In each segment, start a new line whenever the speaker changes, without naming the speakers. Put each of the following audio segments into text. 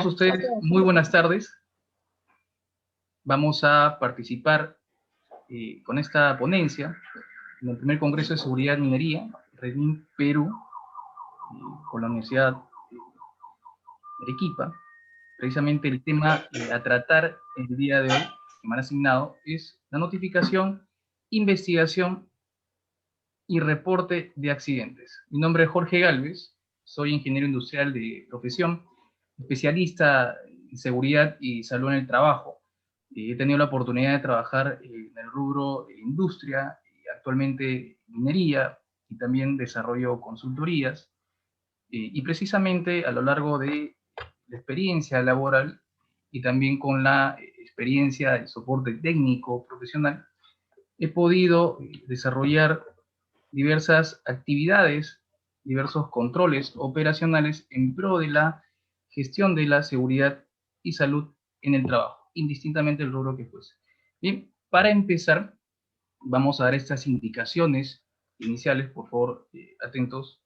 todos ustedes, muy buenas tardes. Vamos a participar con esta ponencia en el primer Congreso de Seguridad y Minería, REDIM Perú, con la Universidad de Arequipa. Precisamente el tema a tratar el día de hoy, que me han asignado, es la notificación, investigación y reporte de accidentes. Mi nombre es Jorge Gálvez, soy ingeniero industrial de profesión, especialista en seguridad y salud en el trabajo. He tenido la oportunidad de trabajar en el rubro de industria, y actualmente minería, y también desarrollo consultorías. Y precisamente a lo largo de la experiencia laboral y también con la experiencia de soporte técnico profesional, he podido desarrollar diversas actividades, diversos controles operacionales en pro de la gestión de la seguridad y salud en el trabajo, indistintamente del rubro que fuese. Bien, para empezar, vamos a dar estas indicaciones iniciales, por favor, atentos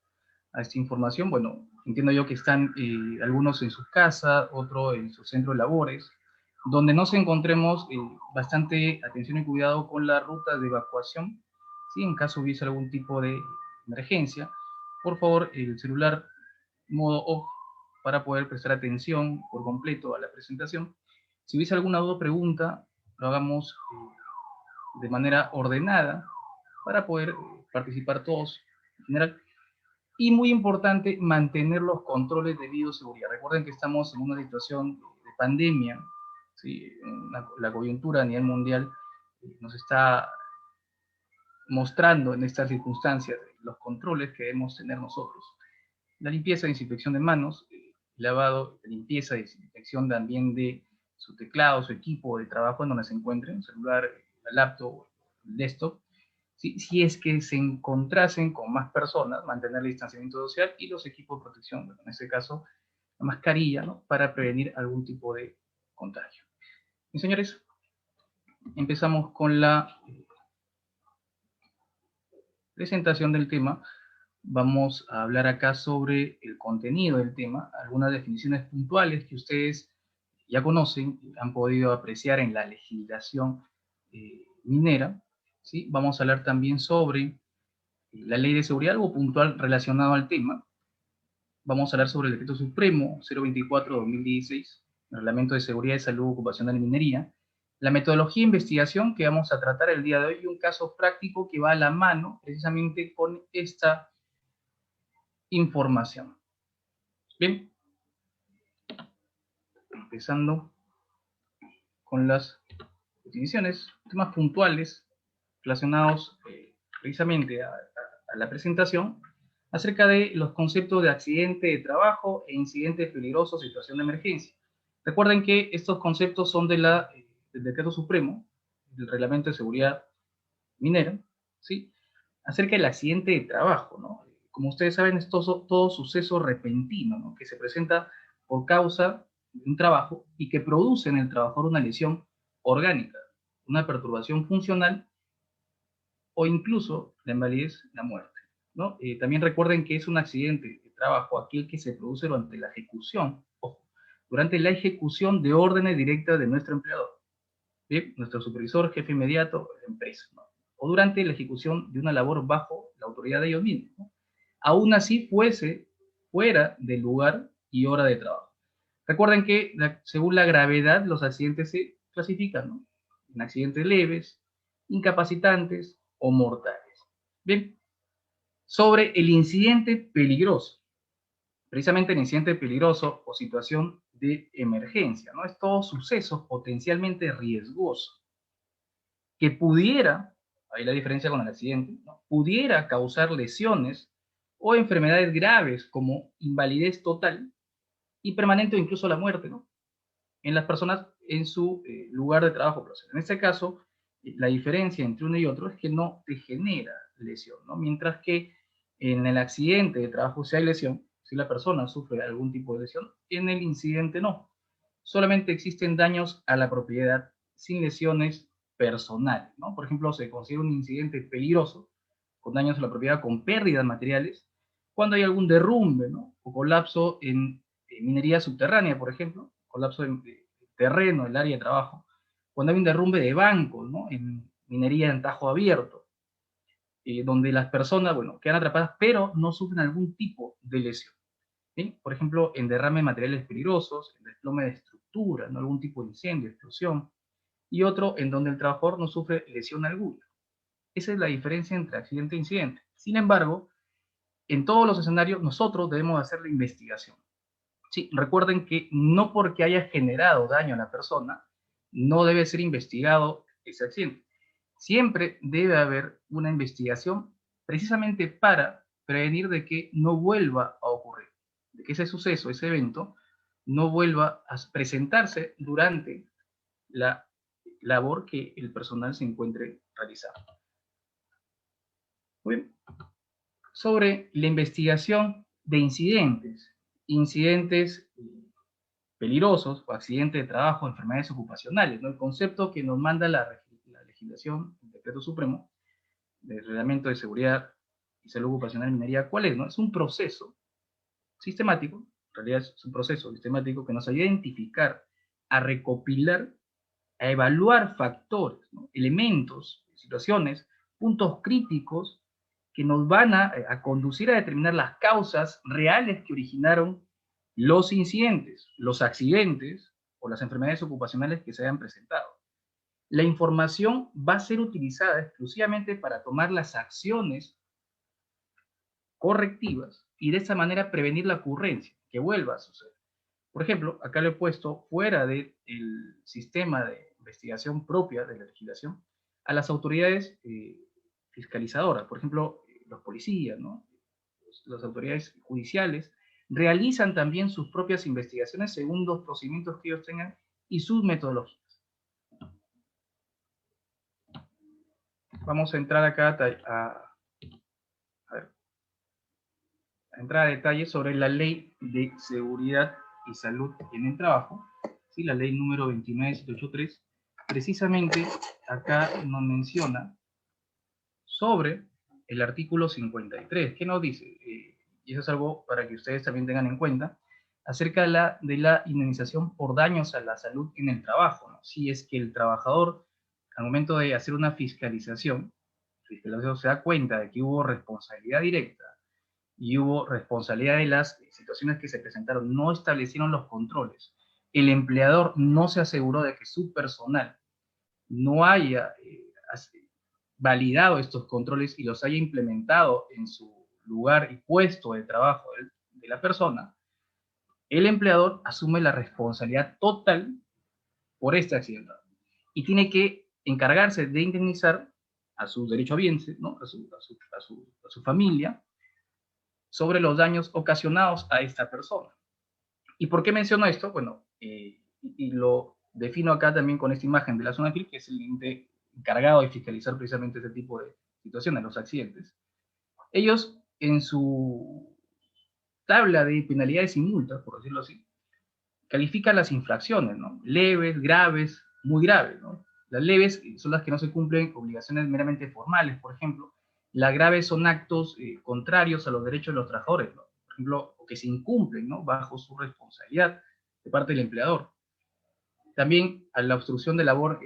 a esta información. Bueno, entiendo yo que están algunos en sus casas, otros en su centro de labores, donde nos encontremos bastante atención y cuidado con la ruta de evacuación, ¿sí? En caso hubiese algún tipo de emergencia, por favor, el celular modo off para poder prestar atención por completo a la presentación. Si hubiese alguna duda o pregunta, lo hagamos de manera ordenada para poder participar todos en general. Y muy importante, mantener los controles de bioseguridad. Recuerden que estamos en una situación de pandemia, ¿sí? La coyuntura a nivel mundial nos está mostrando en estas circunstancias los controles que debemos tener nosotros. La limpieza y desinfección de manos, lavado, limpieza y desinfección también de su teclado, su equipo de trabajo en donde se encuentren, celular, la laptop, el desktop. Si es que se encontrasen con más personas, mantener el distanciamiento social y los equipos de protección, en este caso la mascarilla, ¿no? Para prevenir algún tipo de contagio. Y señores, empezamos con la presentación del tema. Vamos a hablar acá sobre el contenido del tema, algunas definiciones puntuales que ustedes ya conocen, han podido apreciar en la legislación minera, ¿sí? Vamos a hablar también sobre la ley de seguridad, algo puntual relacionado al tema. Vamos a hablar sobre el Decreto Supremo 024-2016, el Reglamento de Seguridad y Salud Ocupacional en Minería, la metodología de investigación que vamos a tratar el día de hoy y un caso práctico que va a la mano precisamente con esta información. Bien, empezando con las definiciones, temas puntuales relacionados precisamente a la presentación acerca de los conceptos de accidente de trabajo e incidentes peligrosos, situación de emergencia. Recuerden que estos conceptos son del Decreto Supremo, del Reglamento de Seguridad Minera, ¿sí? Acerca del accidente de trabajo, ¿no? Como ustedes saben, es todo suceso repentino, ¿no? Que se presenta por causa de un trabajo y que produce en el trabajador una lesión orgánica, una perturbación funcional o incluso la invalidez, la muerte, ¿no? También recuerden que es un accidente de trabajo aquel que se produce durante la ejecución, ojo, durante la ejecución de órdenes directas de nuestro empleador, ¿sí? Nuestro supervisor, jefe inmediato, la empresa, ¿no? O durante la ejecución de una labor bajo la autoridad de ellos mismos, ¿no? Aún así fuera del lugar y hora de trabajo. Recuerden que según la gravedad los accidentes se clasifican, ¿no? En accidentes leves, incapacitantes o mortales. Bien, sobre el incidente peligroso. Precisamente el incidente peligroso o situación de emergencia, ¿no? Es todo suceso potencialmente riesgoso que pudiera, ahí la diferencia con el accidente, ¿no? Pudiera causar lesiones o enfermedades graves como invalidez total y permanente o incluso la muerte, ¿no? En las personas en su lugar de trabajo. En este caso, la diferencia entre uno y otro es que no te genera lesión, ¿no? Mientras que en el accidente de trabajo si hay lesión, si la persona sufre algún tipo de lesión, en el incidente no. Solamente existen daños a la propiedad sin lesiones personales, ¿no? Por ejemplo, se considera un incidente peligroso con daños a la propiedad con pérdidas materiales cuando hay algún derrumbe, ¿no? O colapso en minería subterránea, por ejemplo, colapso de terreno, el área de trabajo, cuando hay un derrumbe de bancos, ¿no? En minería en tajo abierto, donde las personas, bueno, quedan atrapadas, pero no sufren algún tipo de lesión. ¿Sí? Por ejemplo, en derrame de materiales peligrosos, en desplome de estructuras, ¿no? Algún tipo de incendio, explosión, y otro en donde el trabajador no sufre lesión alguna. Esa es la diferencia entre accidente e incidente. Sin embargo, en todos los escenarios nosotros debemos hacer la investigación. Sí, recuerden que no porque haya generado daño a la persona, no debe ser investigado ese accidente. Siempre debe haber una investigación precisamente para prevenir de que no vuelva a ocurrir, de que ese suceso, ese evento, no vuelva a presentarse durante la labor que el personal se encuentre realizando. Muy bien. Sobre la investigación de incidentes peligrosos o accidentes de trabajo, enfermedades ocupacionales, ¿no? El concepto que nos manda la legislación, el Decreto Supremo del Reglamento de Seguridad y Salud Ocupacional en Minería, ¿cuál es? No? Es un proceso sistemático, en realidad es un proceso sistemático que nos ayuda a identificar, a recopilar, a evaluar factores, ¿no? Elementos, situaciones, puntos críticos que nos van a conducir a determinar las causas reales que originaron los incidentes, los accidentes o las enfermedades ocupacionales que se hayan presentado. La información va a ser utilizada exclusivamente para tomar las acciones correctivas y de esa manera prevenir la ocurrencia, que vuelva a suceder. Por ejemplo, acá lo he puesto fuera del sistema de investigación propia de la legislación a las autoridades fiscalizadoras, por ejemplo, los policías, ¿no? Las autoridades judiciales, realizan también sus propias investigaciones según los procedimientos que ellos tengan y sus metodologías. Vamos a entrar acá a entrar a detalles sobre la Ley de Seguridad y Salud en el Trabajo, ¿sí? La ley número 29783, precisamente acá nos menciona sobre el artículo 53. ¿Qué nos dice? Y eso es algo para que ustedes también tengan en cuenta, acerca de la indemnización por daños a la salud en el trabajo, ¿no? Si es que el trabajador, al momento de hacer una fiscalización se da cuenta de que hubo responsabilidad directa y hubo responsabilidad de las situaciones que se presentaron, no establecieron los controles, el empleador no se aseguró de que su personal no haya validado estos controles y los haya implementado en su lugar y puesto de trabajo de la persona, el empleador asume la responsabilidad total por este accidente y tiene que encargarse de indemnizar a sus derechohabientes, ¿no? a su familia, sobre los daños ocasionados a esta persona. ¿Y por qué menciono esto? Bueno, y lo defino acá también con esta imagen de la Sunafil, que es el ente encargado de fiscalizar precisamente este tipo de situaciones, los accidentes. Ellos, en su tabla de penalidades y multas, por decirlo así, califican las infracciones, ¿no? Leves, graves, muy graves, ¿no? Las leves son las que no se cumplen obligaciones meramente formales, por ejemplo. Las graves son actos contrarios a los derechos de los trabajadores, ¿no? Por ejemplo, o que se incumplen, ¿no? Bajo su responsabilidad de parte del empleador. También a la obstrucción de labor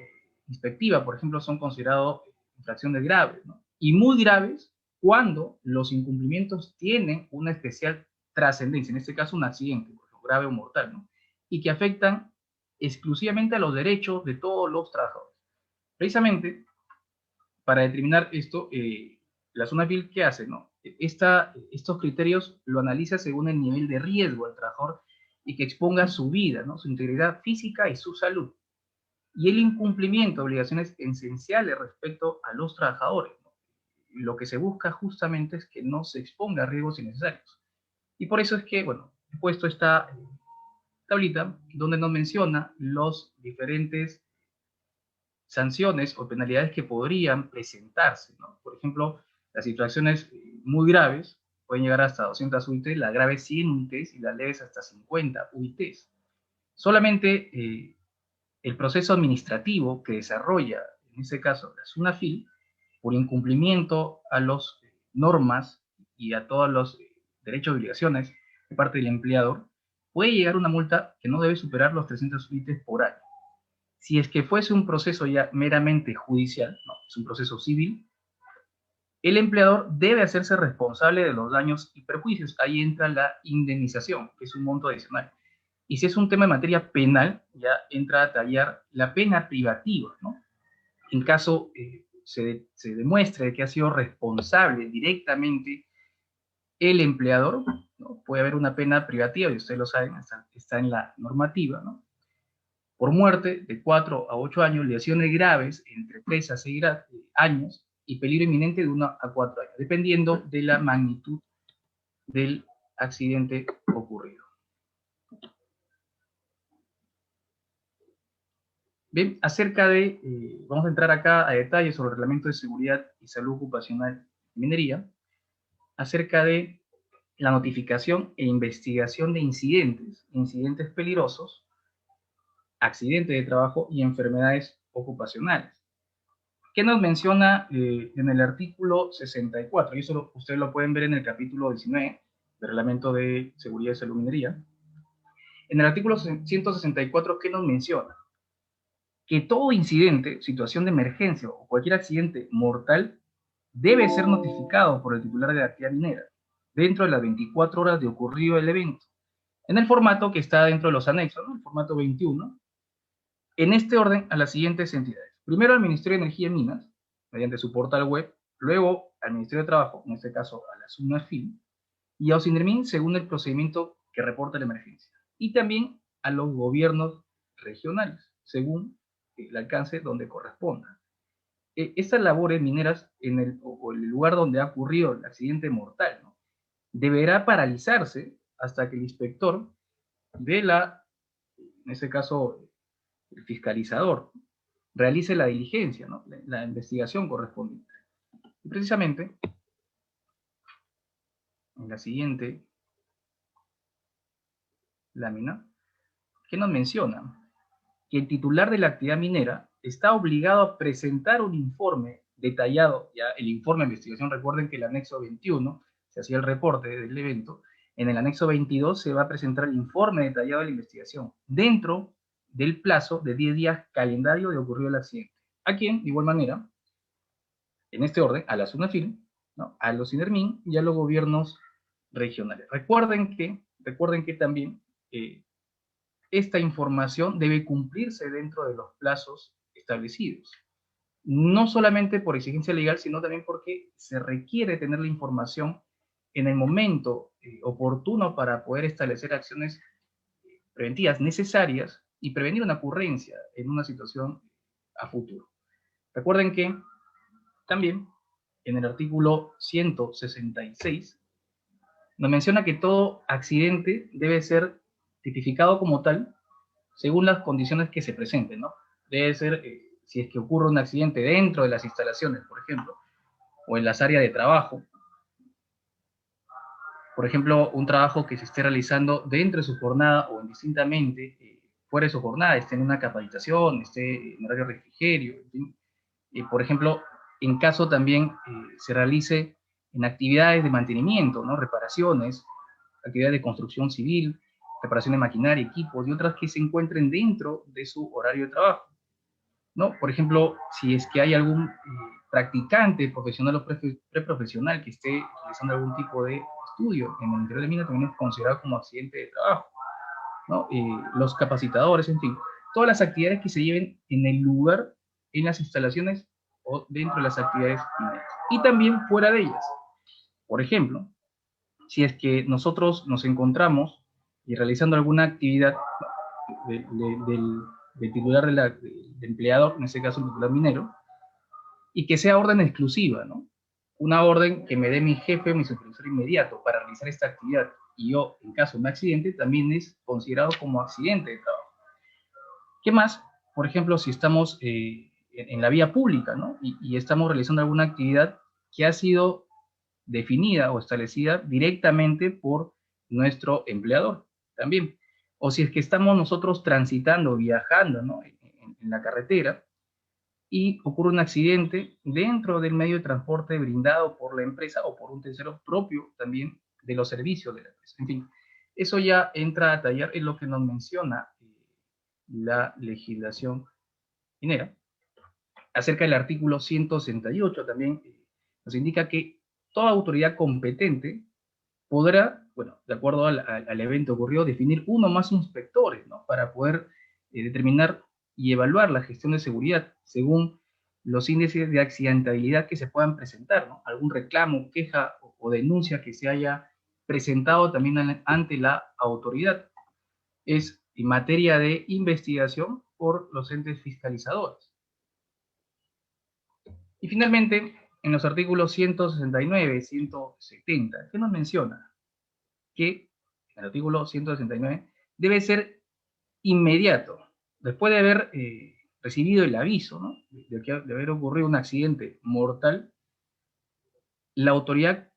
inspectiva, por ejemplo, son considerados infracciones graves, ¿no? Y muy graves cuando los incumplimientos tienen una especial trascendencia, en este caso un accidente, por ejemplo, grave o mortal, ¿no? Y que afectan exclusivamente a los derechos de todos los trabajadores. Precisamente, para determinar esto, la Sunafil, ¿qué hace? ¿No? Estos criterios lo analiza según el nivel de riesgo del trabajador y que exponga su vida, ¿no? Su integridad física y su salud. Y el incumplimiento de obligaciones esenciales respecto a los trabajadores, ¿no? Lo que se busca justamente es que no se exponga a riesgos innecesarios. Y por eso es que, bueno, he puesto esta tablita donde nos menciona los diferentes sanciones o penalidades que podrían presentarse, ¿no? Por ejemplo, las infracciones muy graves pueden llegar hasta 200 UITs, las graves 100 UITs y las leves hasta 50 UITs. Solamente el proceso administrativo que desarrolla, en este caso, la SUNAFIL, por incumplimiento a las normas y a todos los derechos y obligaciones de parte del empleador, puede llegar una multa que no debe superar los 300 UITs por año. Si es que fuese un proceso ya meramente judicial, no, es un proceso civil, el empleador debe hacerse responsable de los daños y perjuicios. Ahí entra la indemnización, que es un monto adicional. Y si es un tema de materia penal, ya entra a tallar la pena privativa, ¿no? En caso se demuestre que ha sido responsable directamente el empleador, ¿no? Puede haber una pena privativa, y ustedes lo saben, está en la normativa, ¿no? Por muerte de 4 a 8 años, lesiones graves entre 3 a 6 años y peligro inminente de 1 a 4 años, dependiendo de la magnitud del accidente ocurrido. Bien, acerca de, vamos a entrar acá a detalles sobre el Reglamento de Seguridad y Salud Ocupacional y Minería, acerca de la notificación e investigación de incidentes peligrosos, accidentes de trabajo y enfermedades ocupacionales. ¿Qué nos menciona en el artículo 64? Y eso ustedes lo pueden ver en el capítulo 19 del Reglamento de Seguridad y Salud Minería. En el artículo 164, ¿qué nos menciona? Que todo incidente, situación de emergencia o cualquier accidente mortal debe ser notificado por el titular de la actividad minera dentro de las 24 horas de ocurrido el evento, en el formato que está dentro de los anexos, ¿no? El formato 21, en este orden a las siguientes entidades. Primero al Ministerio de Energía y Minas, mediante su portal web, luego al Ministerio de Trabajo, en este caso a la SUNAFIL, y a OSINERMIN según el procedimiento que reporta la emergencia, y también a los gobiernos regionales, según el alcance donde corresponda. Estas labores mineras en el lugar donde ha ocurrido el accidente mortal, ¿no? Deberá paralizarse hasta que el inspector de en este caso, el fiscalizador, realice la diligencia, ¿no? La investigación correspondiente. Y precisamente, en la siguiente lámina, ¿qué nos menciona? Que el titular de la actividad minera está obligado a presentar un informe detallado, ya el informe de investigación, recuerden que el anexo 21 se hacía el reporte del evento, en el anexo 22 se va a presentar el informe detallado de la investigación, dentro del plazo de 10 días calendario de ocurrido el accidente. ¿A quién? De igual manera, en este orden, a la SUNAFIL, ¿no? A los INERMIN y a los gobiernos regionales. Recuerden que también esta información debe cumplirse dentro de los plazos establecidos. No solamente por exigencia legal, sino también porque se requiere tener la información en el momento oportuno para poder establecer acciones preventivas necesarias y prevenir una ocurrencia en una situación a futuro. Recuerden que también en el artículo 166 nos menciona que todo accidente debe ser tipificado como tal según las condiciones que se presenten, ¿no? Debe ser, si es que ocurre un accidente dentro de las instalaciones, por ejemplo, o en las áreas de trabajo, por ejemplo, un trabajo que se esté realizando dentro de su jornada o indistintamente fuera de su jornada, esté en una capacitación, esté en horario refrigerio, en fin. Por ejemplo, en caso también se realice en actividades de mantenimiento, ¿no? Reparaciones, actividades de construcción civil, reparación de maquinaria, equipos y otras que se encuentren dentro de su horario de trabajo, ¿no? Por ejemplo, si es que hay algún practicante profesional o preprofesional que esté realizando algún tipo de estudio en el interior de mina, también es considerado como accidente de trabajo, ¿no? Los capacitadores, en fin, todas las actividades que se lleven en el lugar, en las instalaciones o dentro de las actividades mineras. Y también fuera de ellas. Por ejemplo, si es que nosotros nos encontramos y realizando alguna actividad del titular del empleador, en este caso el titular minero, y que sea orden exclusiva, ¿no? Una orden que me dé mi jefe o mi supervisor inmediato para realizar esta actividad, y yo, en caso de un accidente, también es considerado como accidente de trabajo. ¿Qué más? Por ejemplo, si estamos en la vía pública, ¿no? Y estamos realizando alguna actividad que ha sido definida o establecida directamente por nuestro empleador, también. O si es que estamos nosotros transitando, viajando, ¿no? En la carretera, y ocurre un accidente dentro del medio de transporte brindado por la empresa o por un tercero propio también de los servicios de la empresa. En fin, Eso ya entra a tallar en lo que nos menciona la legislación minera. Acerca del artículo 168 también nos indica que toda autoridad competente podrá, bueno, de acuerdo al evento ocurrido, definir uno o más inspectores, ¿no? Para poder determinar y evaluar la gestión de seguridad según los índices de accidentabilidad que se puedan presentar, ¿no? Algún reclamo, queja o denuncia que se haya presentado también ante la autoridad. Es en materia de investigación por los entes fiscalizadores. Y finalmente, en los artículos 169 y 170, ¿qué nos menciona? Que el artículo 169 debe ser inmediato, después de haber recibido el aviso, ¿no? De haber ocurrido un accidente mortal, la autoridad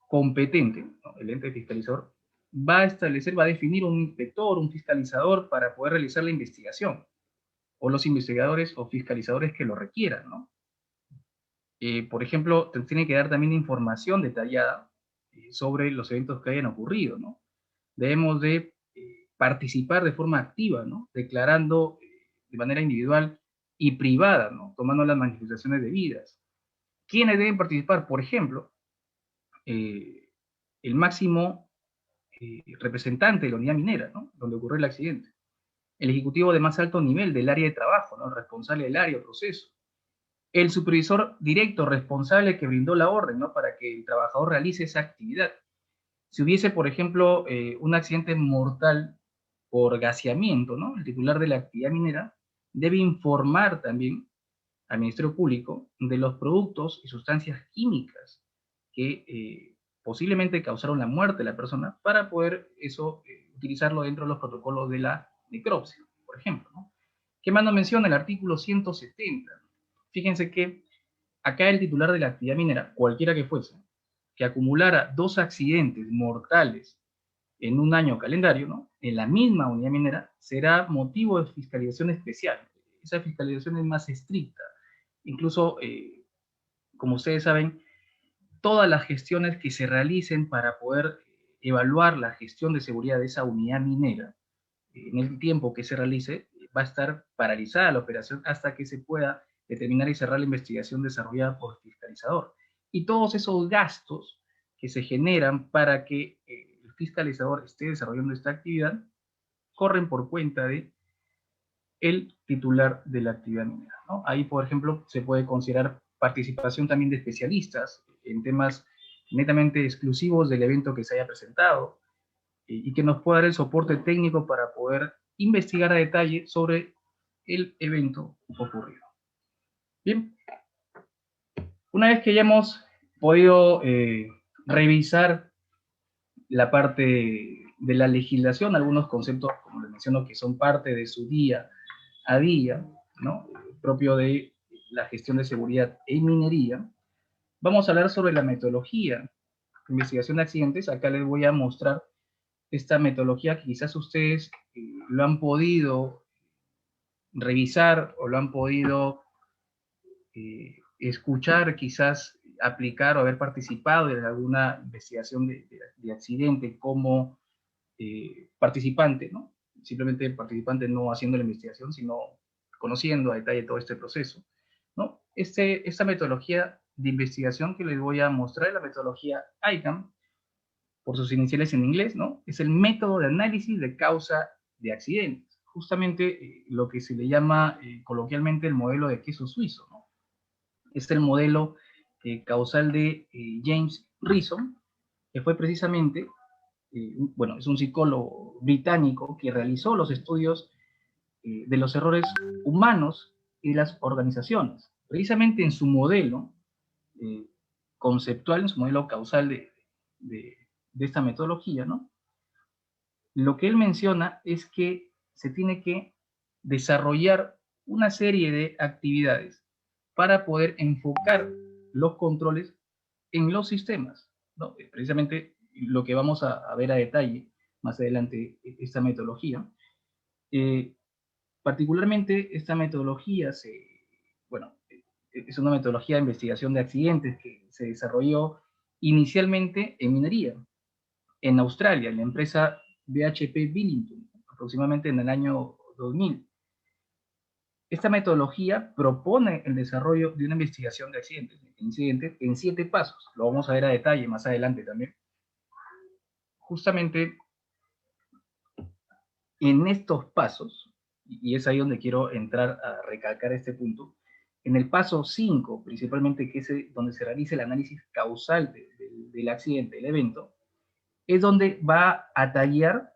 competente, ¿no? El ente fiscalizador, va a establecer, va a definir un inspector, un fiscalizador para poder realizar la investigación, o los investigadores o fiscalizadores que lo requieran, ¿no? Por ejemplo, tiene que dar también información detallada sobre los eventos que hayan ocurrido, ¿no? Debemos de participar de forma activa, ¿no? Declarando de manera individual y privada, ¿no? Tomando las manifestaciones debidas. ¿Quiénes deben participar? Por ejemplo, el máximo representante de la unidad minera, ¿no? Donde ocurrió el accidente. El ejecutivo de más alto nivel del área de trabajo, ¿no? El responsable del área o proceso. El supervisor directo responsable que brindó la orden, ¿no? Para que el trabajador realice esa actividad. Si hubiese, por ejemplo, un accidente mortal por gaseamiento, ¿no? El titular de la actividad minera debe informar también al Ministerio Público de los productos y sustancias químicas que posiblemente causaron la muerte de la persona para poder eso utilizarlo dentro de los protocolos de la necropsia, por ejemplo, ¿no? ¿Qué más nos menciona el artículo 170? Fíjense que acá el titular de la actividad minera, cualquiera que fuese, que acumulara 2 accidentes mortales en un año calendario, ¿no? En la misma unidad minera, será motivo de fiscalización especial. Esa fiscalización es más estricta. Incluso, como ustedes saben, todas las gestiones que se realicen para poder evaluar la gestión de seguridad de esa unidad minera, en el tiempo que se realice, va a estar paralizada la operación hasta que se pueda determinar y cerrar la investigación desarrollada por el fiscalizador. Y todos esos gastos que se generan para que el fiscalizador esté desarrollando esta actividad corren por cuenta de el titular de la actividad minera, ¿no? Ahí, por ejemplo, se puede considerar participación también de especialistas en temas netamente exclusivos del evento que se haya presentado, y que nos pueda dar el soporte técnico para poder investigar a detalle sobre el evento ocurrido. Bien, una vez que ya hemos podido revisar la parte de la legislación, algunos conceptos, como les menciono, que son parte de su día a día, ¿no? Propio de la gestión de seguridad en minería, vamos a hablar sobre la metodología de investigación de accidentes. Acá les voy a mostrar esta metodología que quizás ustedes lo han podido revisar o lo han podido escuchar, quizás aplicar o haber participado en alguna investigación de accidente como participante, ¿no? Simplemente participante no haciendo la investigación, sino conociendo a detalle todo este proceso, ¿no? Esta metodología de investigación que les voy a mostrar es la metodología ICAM, por sus iniciales en inglés, ¿no? Es el método de análisis de causa de accidentes. Justamente lo que se le llama coloquialmente el modelo de queso suizo, ¿no? Es el modelo causal de James Reason, que fue precisamente, bueno, es un psicólogo británico que realizó los estudios de los errores humanos y de las organizaciones. Precisamente en su modelo eh, conceptual, en su modelo causal de esta metodología, ¿no? Lo que él menciona es que se tiene que desarrollar una serie de actividades para poder enfocar los controles en los sistemas, ¿no? Precisamente lo que vamos a ver a detalle más adelante, esta metodología. Eh, Particularmente esta metodología bueno, es una metodología de investigación de accidentes que se desarrolló inicialmente en minería, en Australia, en la empresa BHP Billington, aproximadamente en el año 2000. Esta metodología propone el desarrollo de una investigación de incidentes en 7 pasos. Lo vamos a ver a detalle más adelante también. Justamente en estos pasos, y es ahí donde quiero entrar a recalcar este punto, en el paso 5, principalmente, que es donde se realiza el análisis causal del accidente, del evento, es donde va a tallar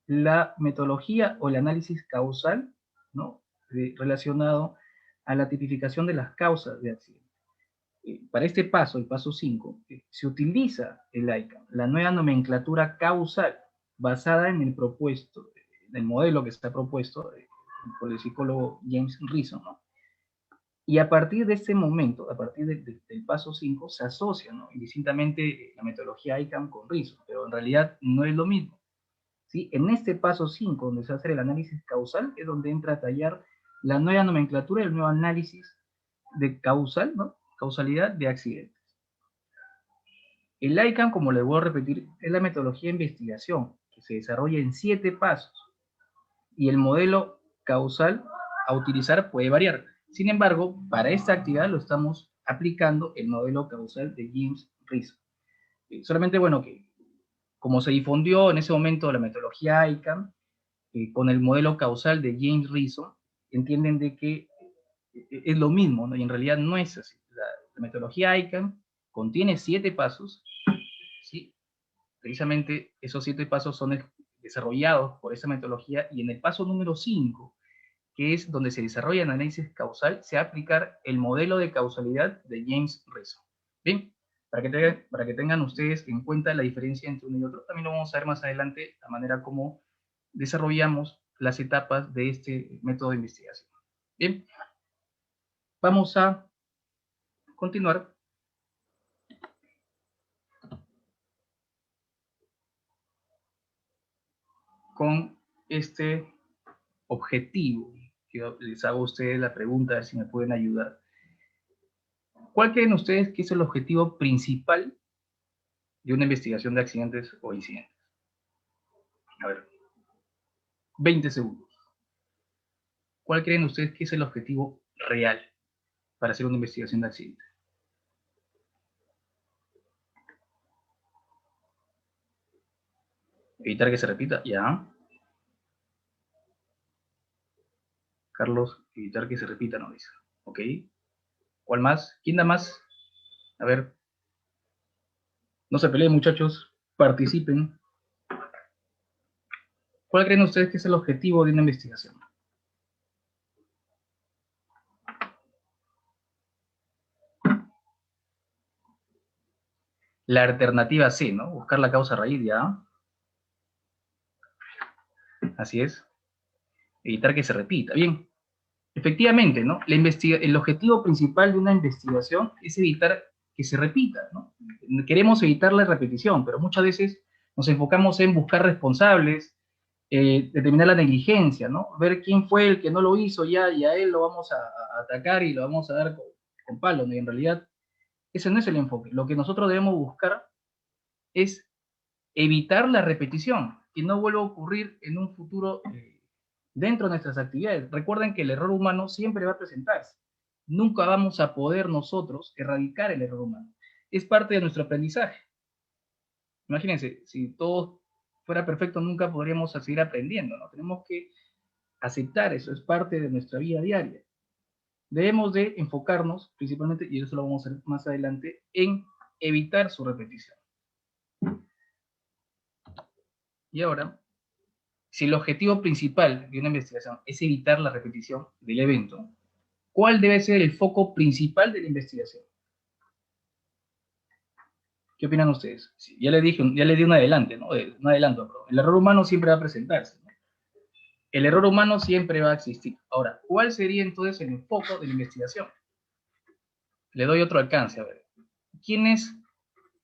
la metodología o el análisis causal, ¿no? Relacionado a la tipificación de las causas de accidente. Para este paso, el paso 5, se utiliza el ICAM, la nueva nomenclatura causal, basada en el propuesto, en el modelo que está propuesto por el psicólogo James Reason, ¿no? Y a partir de este momento, a partir del paso 5, se asocia, ¿no?, indistintamente la metodología ICAM con Reason, pero en realidad no es lo mismo. ¿Sí? En este paso 5, donde se hace el análisis causal, es donde entra a tallar la nueva nomenclatura y el nuevo análisis de causal, ¿no?, causalidad de accidentes. El ICAM, como les voy a repetir, es la metodología de investigación que se desarrolla en 7 pasos, y el modelo causal a utilizar puede variar. Sin embargo, para esta actividad lo estamos aplicando el modelo causal de James Reason. Solamente, bueno, que como se difundió en ese momento la metodología ICAM, con el modelo causal de James Reason, entienden de que es lo mismo, ¿no? Y en realidad no es así. La metodología ICAM contiene 7 pasos, ¿sí? Precisamente esos 7 pasos son desarrollados por esa metodología, y en el paso número 5, que es donde se desarrolla el análisis causal, se va a aplicar el modelo de causalidad de James Reason. Bien, para que tengan ustedes en cuenta la diferencia entre uno y otro. También lo vamos a ver más adelante, la manera como desarrollamos las etapas de este método de investigación. Bien, vamos a continuar con este objetivo. Yo les hago a ustedes la pregunta, a ver si me pueden ayudar. ¿Cuál creen ustedes que es el objetivo principal de una investigación de accidentes o incidentes? A ver, 20 segundos. ¿Cuál creen ustedes que es el objetivo real para hacer una investigación de accidentes? Evitar que se repita, ya. Carlos, evitar que se repita, no dice. Ok. ¿Cuál más? ¿Quién da más? A ver, no se peleen, muchachos, participen. ¿Cuál creen ustedes que es el objetivo de una investigación? La alternativa C, ¿no? Buscar la causa raíz, ya. Así es. Evitar que se repita. Bien. Efectivamente, ¿no? El objetivo principal de una investigación es evitar que se repita, ¿no? Queremos evitar la repetición, pero muchas veces nos enfocamos en buscar responsables, determinar la negligencia, ¿no? Ver quién fue el que no lo hizo ya, y a él lo vamos a atacar y lo vamos a dar con palos, ¿no? Y en realidad ese no es el enfoque. Lo que nosotros debemos buscar es evitar la repetición, que no vuelva a ocurrir en un futuro dentro de nuestras actividades. Recuerden que el error humano siempre va a presentarse. Nunca vamos a poder nosotros erradicar el error humano. Es parte de nuestro aprendizaje. Imagínense, si todo fuera perfecto, nunca podríamos seguir aprendiendo, ¿no? Tenemos que aceptar eso, es parte de nuestra vida diaria. Debemos de enfocarnos principalmente, y eso lo vamos a hacer más adelante, en evitar su repetición. Y ahora, si el objetivo principal de una investigación es evitar la repetición del evento, ¿cuál debe ser el foco principal de la investigación? ¿Qué opinan ustedes? Sí, ya les dije, ya les di un adelanto, ¿no? Un adelanto, perdón. El error humano siempre va a presentarse, ¿no? El error humano siempre va a existir. Ahora, ¿cuál sería entonces el enfoque de la investigación? Le doy otro alcance, a ver. ¿Quiénes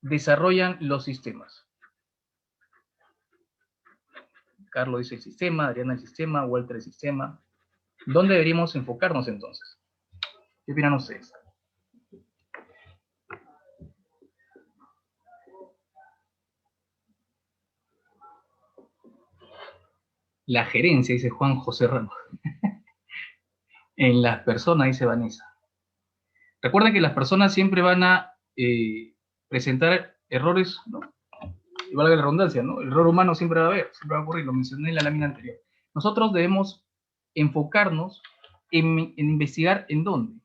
desarrollan los sistemas? Carlos dice el sistema, Adriana el sistema, Walter el sistema. ¿Dónde deberíamos enfocarnos entonces? ¿Qué opinan ustedes? la gerencia, dice Juan José Ramos. En las personas, dice Vanessa. Recuerda que las personas siempre van a presentar errores, ¿no? Y valga la redundancia, ¿no? El error humano siempre va a haber, siempre va a ocurrir, lo mencioné en la lámina anterior. Nosotros debemos enfocarnos en investigar en dónde.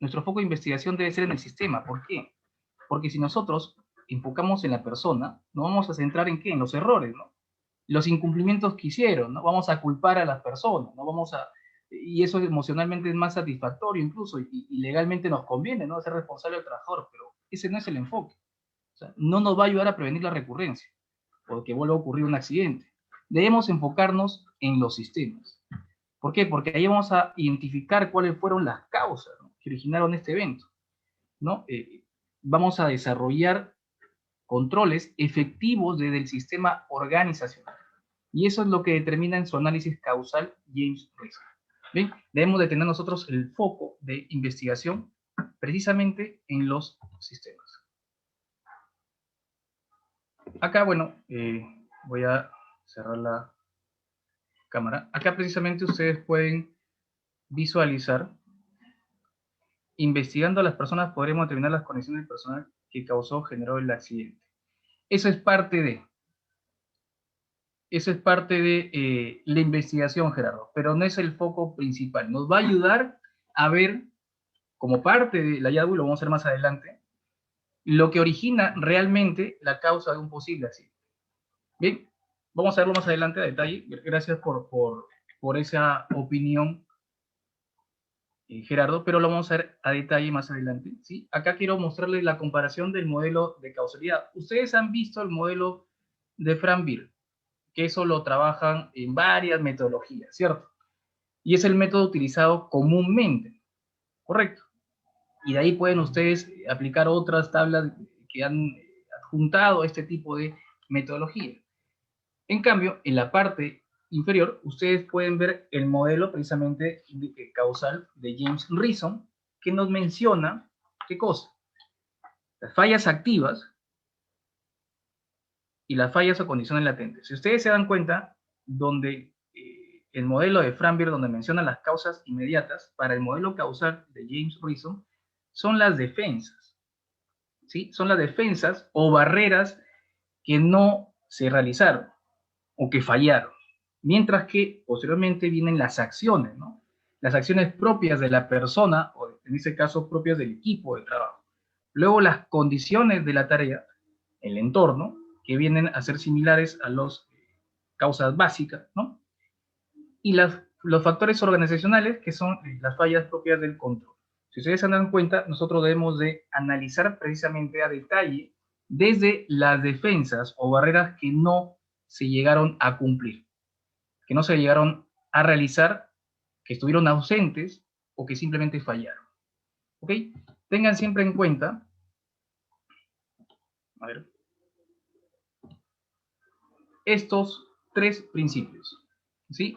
Nuestro foco de investigación debe ser en el sistema. ¿Por qué? Porque si nosotros enfocamos en la persona, nos vamos a centrar en qué, en los errores, ¿no? Los incumplimientos que hicieron, ¿no? Vamos a culpar a las personas, ¿no? Vamos a, y eso emocionalmente es más satisfactorio incluso, y legalmente nos conviene, ¿no? Ser responsable del trabajador, pero ese no es el enfoque. O sea, no nos va a ayudar a prevenir la recurrencia, porque vuelva a ocurrir un accidente. Debemos enfocarnos en los sistemas. ¿Por qué? Porque ahí vamos a identificar cuáles fueron las causas, ¿no?, que originaron este evento, ¿no? Vamos a desarrollar controles efectivos desde el sistema organizacional. Y eso es lo que determina en su análisis causal James Reese. ¿Bien? Debemos de tener nosotros el foco de investigación precisamente en los sistemas. Acá, bueno, voy a cerrar la cámara. Acá precisamente ustedes pueden visualizar, investigando a las personas podremos determinar las condiciones del personal que generó el accidente. Eso es parte de la investigación, Gerardo, pero no es el foco principal. Nos va a ayudar a ver, como parte del hallazgo, y lo vamos a hacer más adelante, lo que origina realmente la causa de un posible accidente. Bien, vamos a verlo más adelante a detalle. Gracias por esa opinión, Gerardo, pero lo vamos a ver a detalle más adelante, ¿sí? Acá quiero mostrarles la comparación del modelo de causalidad. Ustedes han visto el modelo de Frank Beer, que eso lo trabajan en varias metodologías, ¿cierto? Y es el método utilizado comúnmente, ¿correcto? Y de ahí pueden ustedes aplicar otras tablas que han adjuntado este tipo de metodología. En cambio, en la parte inferior, ustedes pueden ver el modelo precisamente causal de James Reason, que nos menciona, ¿qué cosa? Las fallas activas y las fallas o condiciones latentes. Si ustedes se dan cuenta, donde el modelo de Frank Beer, donde menciona las causas inmediatas, para el modelo causal de James Reason, son las defensas, ¿sí? Son las defensas o barreras que no se realizaron o que fallaron. Mientras que posteriormente vienen las acciones, ¿no? Las acciones propias de la persona, o en este caso propias del equipo de trabajo. Luego las condiciones de la tarea, el entorno, que vienen a ser similares a las causas básicas, ¿no? Y los factores organizacionales, que son las fallas propias del control. Si ustedes se dan cuenta, nosotros debemos de analizar precisamente a detalle desde las defensas o barreras que no se llegaron a cumplir, que no se llegaron a realizar, que estuvieron ausentes o que simplemente fallaron. ¿Ok? Tengan siempre en cuenta, a ver, estos tres principios, ¿sí?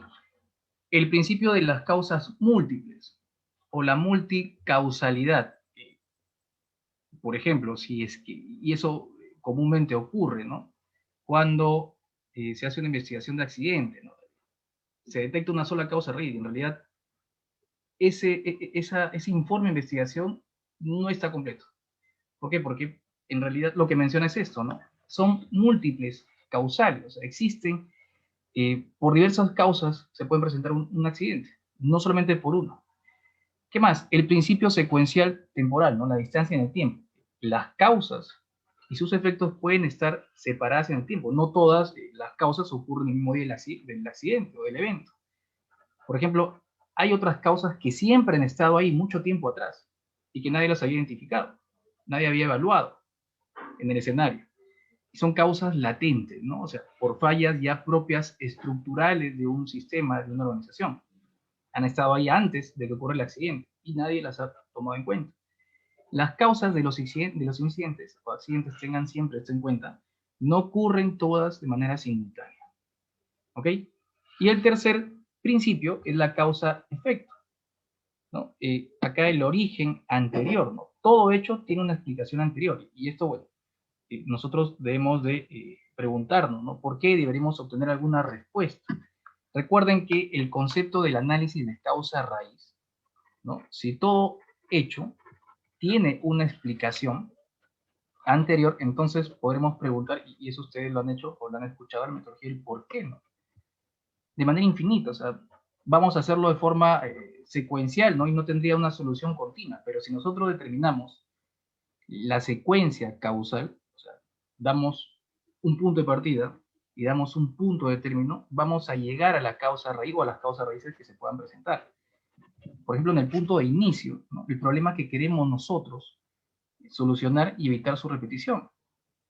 El principio de las causas múltiples o la multicausalidad. Por ejemplo, si es que, y eso comúnmente ocurre, ¿no? Cuando se hace una investigación de accidente, ¿no? Se detecta una sola causa RID, en realidad ese informe de investigación no está completo. ¿Por qué? Porque en realidad lo que menciona es esto, ¿no? Son múltiples causales, o sea, existen, por diversas causas se pueden presentar un accidente, no solamente por uno. ¿Qué más? El principio secuencial temporal, ¿no? La distancia en el tiempo. Las causas y sus efectos pueden estar separadas en el tiempo. No todas las causas ocurren en el mismo día del accidente o del evento. Por ejemplo, hay otras causas que siempre han estado ahí mucho tiempo atrás y que nadie las había identificado, nadie había evaluado en el escenario. Y son causas latentes, ¿no? O sea, por fallas ya propias estructurales de un sistema, de una organización. Han estado ahí antes de que ocurra el accidente y nadie las ha tomado en cuenta. Las causas de los incidentes o accidentes, tengan siempre esto en cuenta, no ocurren todas de manera simultánea. ¿Ok? Y el tercer principio es la causa-efecto, ¿no? Acá el origen anterior, ¿no? Todo hecho tiene una explicación anterior. Y esto, bueno, nosotros debemos de preguntarnos, ¿no? ¿Por qué deberíamos obtener alguna respuesta? Recuerden que el concepto del análisis de causa raíz, ¿no? Si todo hecho tiene una explicación anterior, entonces podremos preguntar, y eso ustedes lo han hecho o lo han escuchado, la metodología del por qué, ¿no? De manera infinita, o sea, vamos a hacerlo de forma secuencial, ¿no? Y no tendría una solución continua, pero si nosotros determinamos la secuencia causal, o sea, damos un punto de partida y damos un punto de término, vamos a llegar a la causa raíz o a las causas raíces que se puedan presentar. Por ejemplo, en el punto de inicio, ¿no? El problema que queremos nosotros solucionar y evitar su repetición.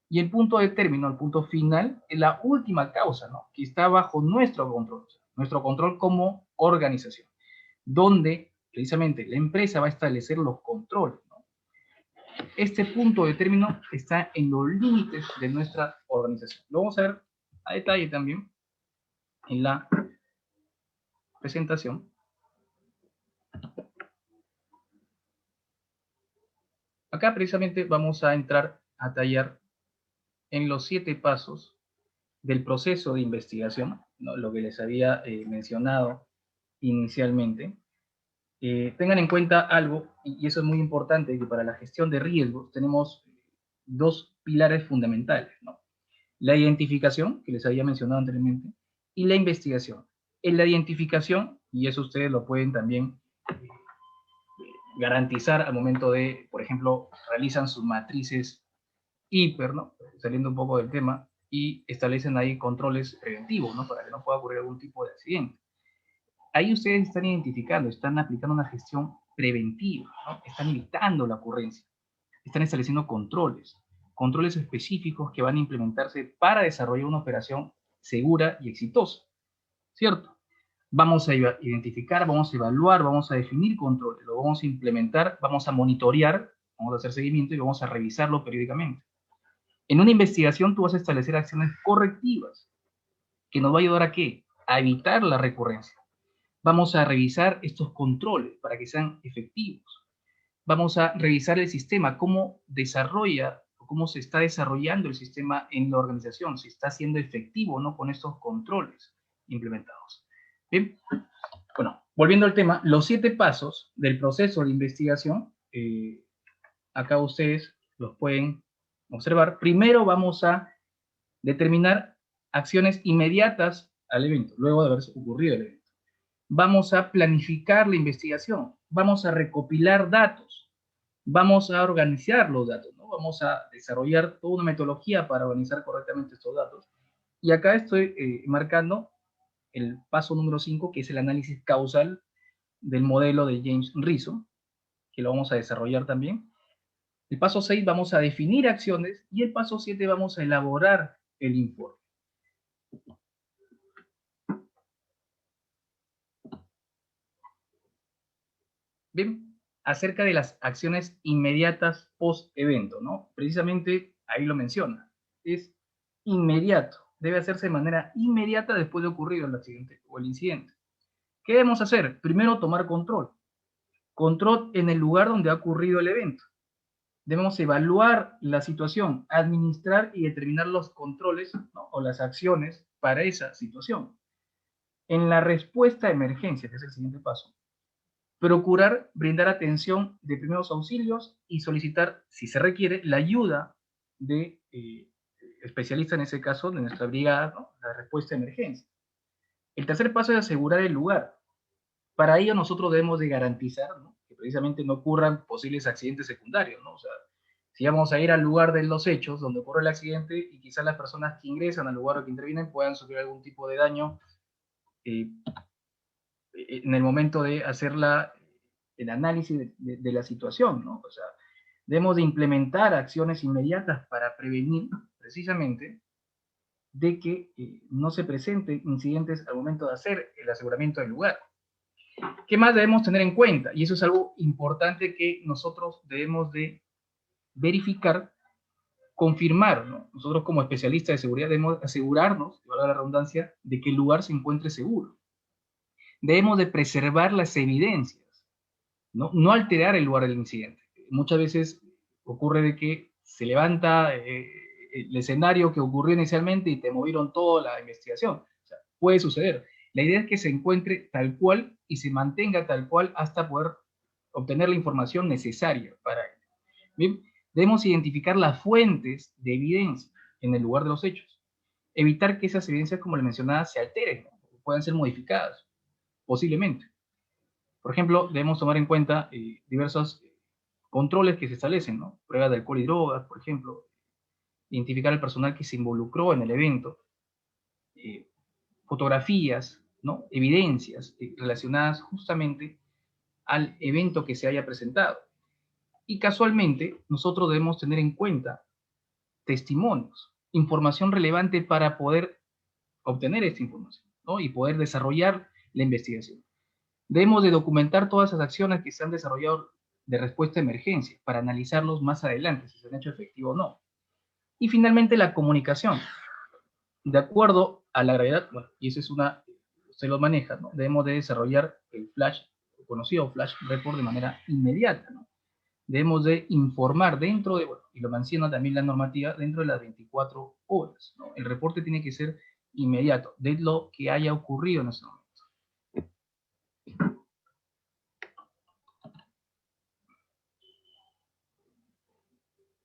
Y el punto de término, el punto final, es la última causa, ¿no? Que está bajo nuestro control como organización, donde precisamente la empresa va a establecer los controles, ¿no? Este punto de término está en los límites de nuestra organización. Lo vamos a ver a detalle también en la presentación. Acá precisamente vamos a entrar a tallar en los 7 pasos del proceso de investigación, ¿no? Lo que les había mencionado inicialmente. Tengan en cuenta algo, y eso es muy importante, que para la gestión de riesgos tenemos 2 pilares fundamentales, ¿no? La identificación, que les había mencionado anteriormente, y la investigación. En la identificación, y eso ustedes lo pueden también garantizar al momento de, por ejemplo, realizan sus matrices hiper, ¿no? Saliendo un poco del tema, y establecen ahí controles preventivos, ¿no? Para que no pueda ocurrir algún tipo de accidente. Ahí ustedes están identificando, están aplicando una gestión preventiva, ¿no? Están evitando la ocurrencia, están estableciendo controles específicos que van a implementarse para desarrollar una operación segura y exitosa, ¿cierto? Vamos a identificar, vamos a evaluar, vamos a definir controles, lo vamos a implementar, vamos a monitorear, vamos a hacer seguimiento y vamos a revisarlo periódicamente. En una investigación tú vas a establecer acciones correctivas que nos va a ayudar a ¿qué? A evitar la recurrencia. Vamos a revisar estos controles para que sean efectivos. Vamos a revisar el sistema, cómo desarrolla, cómo se está desarrollando el sistema en la organización, si está siendo efectivo o no con estos controles implementados. Bien, bueno, volviendo al tema, los 7 pasos del proceso de investigación, acá ustedes los pueden observar. Primero vamos a determinar acciones inmediatas al evento, luego de haber ocurrido el evento. Vamos a planificar la investigación, vamos a recopilar datos, vamos a organizar los datos, ¿no? Vamos a desarrollar toda una metodología para organizar correctamente estos datos. Y acá estoy marcando el paso número 5, que es el análisis causal del modelo de James Rizzo, que lo vamos a desarrollar también. El paso 6 vamos a definir acciones y el paso 7 vamos a elaborar el informe. Bien, acerca de las acciones inmediatas post-evento, ¿no? Precisamente ahí lo menciona. Es inmediato, debe hacerse de manera inmediata después de ocurrido el accidente o el incidente. ¿Qué debemos hacer? Primero, tomar control. Control en el lugar donde ha ocurrido el evento. Debemos evaluar la situación, administrar y determinar los controles, ¿no? O las acciones para esa situación. En la respuesta a emergencia, que es el siguiente paso, procurar brindar atención de primeros auxilios y solicitar, si se requiere, la ayuda de especialistas, en ese caso, de nuestra brigada, ¿no? La respuesta a emergencia. El tercer paso es asegurar el lugar. Para ello nosotros debemos de garantizar, ¿no? Que precisamente no ocurran posibles accidentes secundarios, ¿no? O sea, si vamos a ir al lugar de los hechos donde ocurre el accidente y quizás las personas que ingresan al lugar o que intervienen puedan sufrir algún tipo de daño en el momento de hacer el análisis de la situación, ¿no? O sea, debemos de implementar acciones inmediatas para prevenir precisamente de que no se presenten incidentes al momento de hacer el aseguramiento del lugar. ¿Qué más debemos tener en cuenta? Y eso es algo importante que nosotros debemos de verificar, confirmar, ¿no? Nosotros como especialistas de seguridad debemos asegurarnos, valga la redundancia, de que el lugar se encuentre seguro. Debemos de preservar las evidencias, ¿no? No alterar el lugar del incidente. Muchas veces ocurre de que se levanta el escenario que ocurrió inicialmente y te movieron toda la investigación. O sea, puede suceder. La idea es que se encuentre tal cual y se mantenga tal cual hasta poder obtener la información necesaria para ello. Bien, debemos identificar las fuentes de evidencia en el lugar de los hechos. Evitar que esas evidencias, como le mencionaba, se alteren, ¿no? Puedan ser modificadas, posiblemente. Por ejemplo, debemos tomar en cuenta diversos controles que se establecen, ¿no? Pruebas de alcohol y drogas, por ejemplo, identificar al personal que se involucró en el evento, eh, fotografías, ¿no? Evidencias relacionadas justamente al evento que se haya presentado. Y casualmente, nosotros debemos tener en cuenta testimonios, información relevante para poder obtener esta información, ¿no? Y poder desarrollar la investigación. Debemos de documentar todas esas acciones que se han desarrollado de respuesta a emergencia para analizarlos más adelante, si se han hecho efectivo o no. Y finalmente la comunicación. De acuerdo a la gravedad, bueno, y eso es una, usted lo maneja, ¿no? Debemos de desarrollar el flash, conocido flash report de manera inmediata, ¿no? Debemos de informar dentro de, bueno, y lo menciona también la normativa, dentro de las 24 horas, ¿no? El reporte tiene que ser inmediato, de lo que haya ocurrido en ese momento.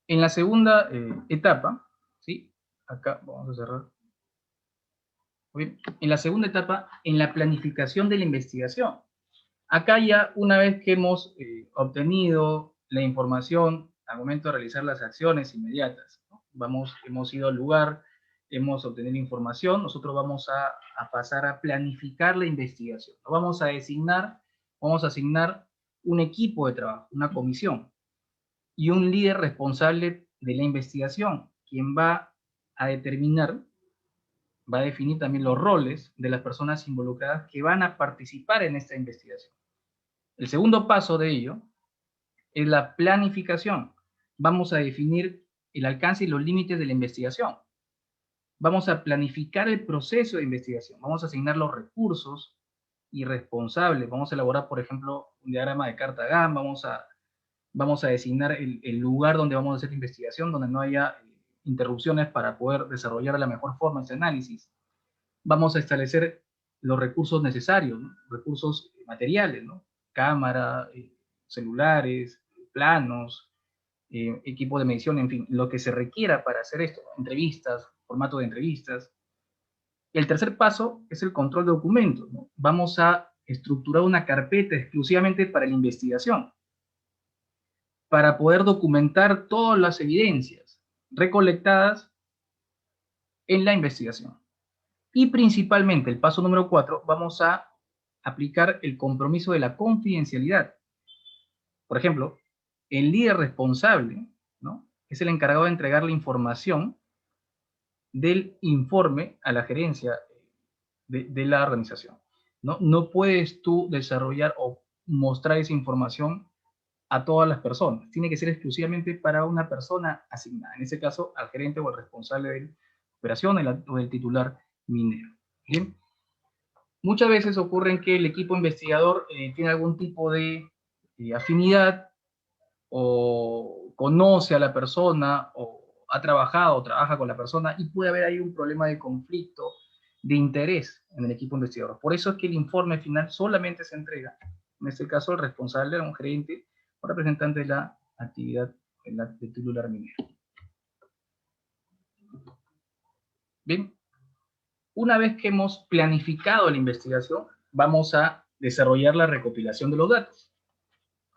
En la segunda etapa, ¿sí? Acá vamos a cerrar. Bien. En la segunda etapa, en la planificación de la investigación. Acá ya una vez que hemos obtenido la información al momento de realizar las acciones inmediatas, ¿no? Hemos ido al lugar, hemos obtenido información, nosotros vamos a pasar a planificar la investigación. Vamos a asignar un equipo de trabajo, una comisión, y un líder responsable de la investigación, quien va a determinar, va a definir también los roles de las personas involucradas que van a participar en esta investigación. El segundo paso de ello es la planificación. Vamos a definir el alcance y los límites de la investigación. Vamos a planificar el proceso de investigación. Vamos a asignar los recursos y responsables. Vamos a elaborar, por ejemplo, un diagrama de carta GAN. Vamos a designar el lugar donde vamos a hacer la investigación, donde no haya interrupciones para poder desarrollar de la mejor forma ese análisis. Vamos a establecer los recursos necesarios, ¿no? Recursos materiales, ¿no? Cámara, celulares, planos, equipo de medición, en fin, lo que se requiera para hacer esto, entrevistas, formato de entrevistas. El tercer paso es el control de documentos, ¿no? Vamos a estructurar una carpeta exclusivamente para la investigación, para poder documentar todas las evidencias recolectadas en la investigación. Y principalmente, el paso número 4, vamos a aplicar el compromiso de la confidencialidad. Por ejemplo, el líder responsable, ¿no? Es el encargado de entregar la información del informe a la gerencia de la organización, ¿no? No puedes tú desarrollar o mostrar esa información a todas las personas. Tiene que ser exclusivamente para una persona asignada, en ese caso al gerente o al responsable de la operación o del titular minero. ¿Bien? Muchas veces ocurre que el equipo investigador tiene algún tipo de afinidad o conoce a la persona o ha trabajado o trabaja con la persona y puede haber ahí un problema de conflicto de interés en el equipo investigador. Por eso es que el informe final solamente se entrega, en este caso, al responsable, a un gerente o representante de la actividad del titular minero. Bien, una vez que hemos planificado la investigación, vamos a desarrollar la recopilación de los datos.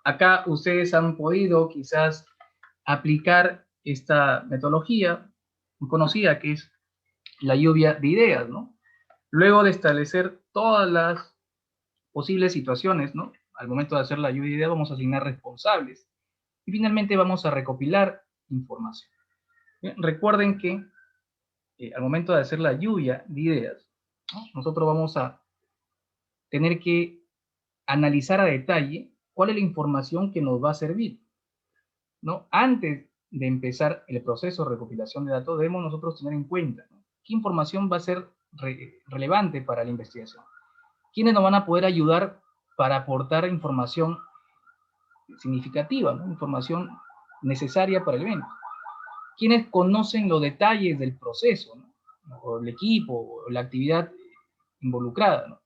Acá ustedes han podido quizás aplicar esta metodología muy conocida que es la lluvia de ideas, ¿no? Luego de establecer todas las posibles situaciones, ¿no? Al momento de hacer la lluvia de ideas vamos a asignar responsables y finalmente vamos a recopilar información. Bien, recuerden que al momento de hacer la lluvia de ideas, ¿no? Nosotros vamos a tener que analizar a detalle cuál es la información que nos va a servir, ¿no? Antes de empezar el proceso de recopilación de datos, debemos nosotros tener en cuenta, ¿no? ¿Qué información va a ser relevante para la investigación? ¿Quiénes nos van a poder ayudar para aportar información significativa, ¿no? Información necesaria para el evento? ¿Quiénes conocen los detalles del proceso, ¿no? O el equipo, o la actividad involucrada, ¿no?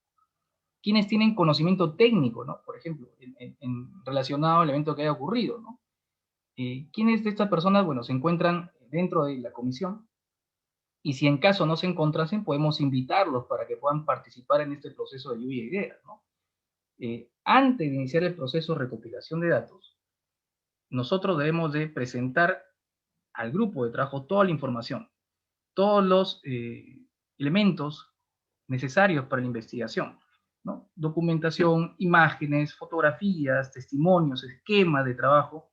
¿Quiénes tienen conocimiento técnico, ¿no? Por ejemplo, relacionado al evento que haya ocurrido, ¿no? ¿Quiénes de estas personas, bueno, se encuentran dentro de la comisión? Y si en caso no se encontrasen, podemos invitarlos para que puedan participar en este proceso de lluvia de ideas, ¿no? Antes de iniciar el proceso de recopilación de datos, nosotros debemos de presentar al grupo de trabajo toda la información, todos los elementos necesarios para la investigación, ¿no? Documentación, imágenes, fotografías, testimonios, esquemas de trabajo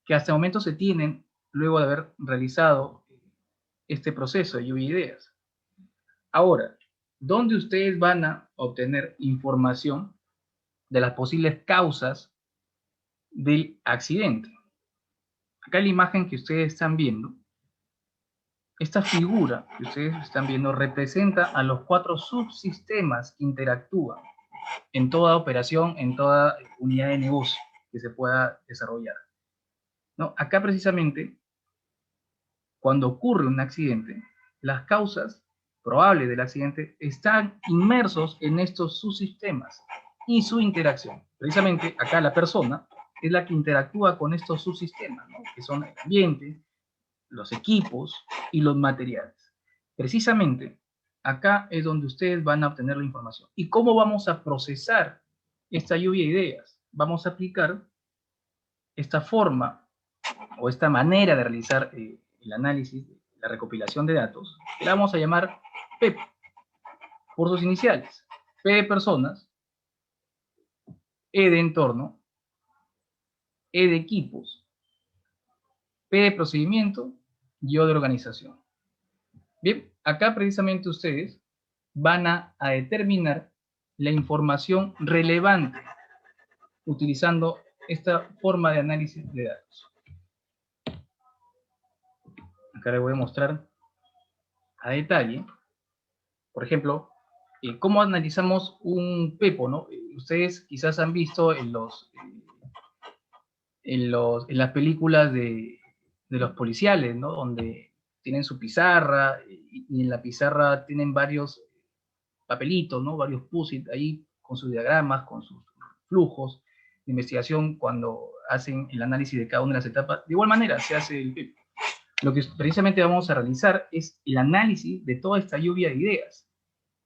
que hasta el momento se tienen luego de haber realizado este proceso de lluvia de ideas. Ahora, ¿dónde ustedes van a obtener información de las posibles causas del accidente? Acá la imagen que ustedes están viendo, esta figura que ustedes están viendo representa a los 4 subsistemas que interactúan en toda operación, en toda unidad de negocio que se pueda desarrollar, ¿no? Acá precisamente, cuando ocurre un accidente, las causas probables del accidente están inmersos en estos subsistemas y su interacción. Precisamente acá la persona es la que interactúa con estos subsistemas, ¿no? Que son el ambiente, los equipos y los materiales. Precisamente acá es donde ustedes van a obtener la información. ¿Y cómo vamos a procesar esta lluvia de ideas? Vamos a aplicar esta forma o esta manera de realizar el análisis, la recopilación de datos, que la vamos a llamar PEP, por sus iniciales. P de personas, E de entorno, E de equipos, P de procedimiento y O de organización. Bien, acá precisamente ustedes van a determinar la información relevante utilizando esta forma de análisis de datos. Acá les voy a mostrar a detalle, por ejemplo, cómo analizamos un pepo, ¿no? Ustedes quizás han visto en las películas de los policiales, ¿no? Donde tienen su pizarra y en la pizarra tienen varios papelitos, ¿no? Varios post-it ahí con sus diagramas, con sus flujos de investigación cuando hacen el análisis de cada una de las etapas. De igual manera se hace el PEP. Lo que precisamente vamos a realizar es el análisis de toda esta lluvia de ideas,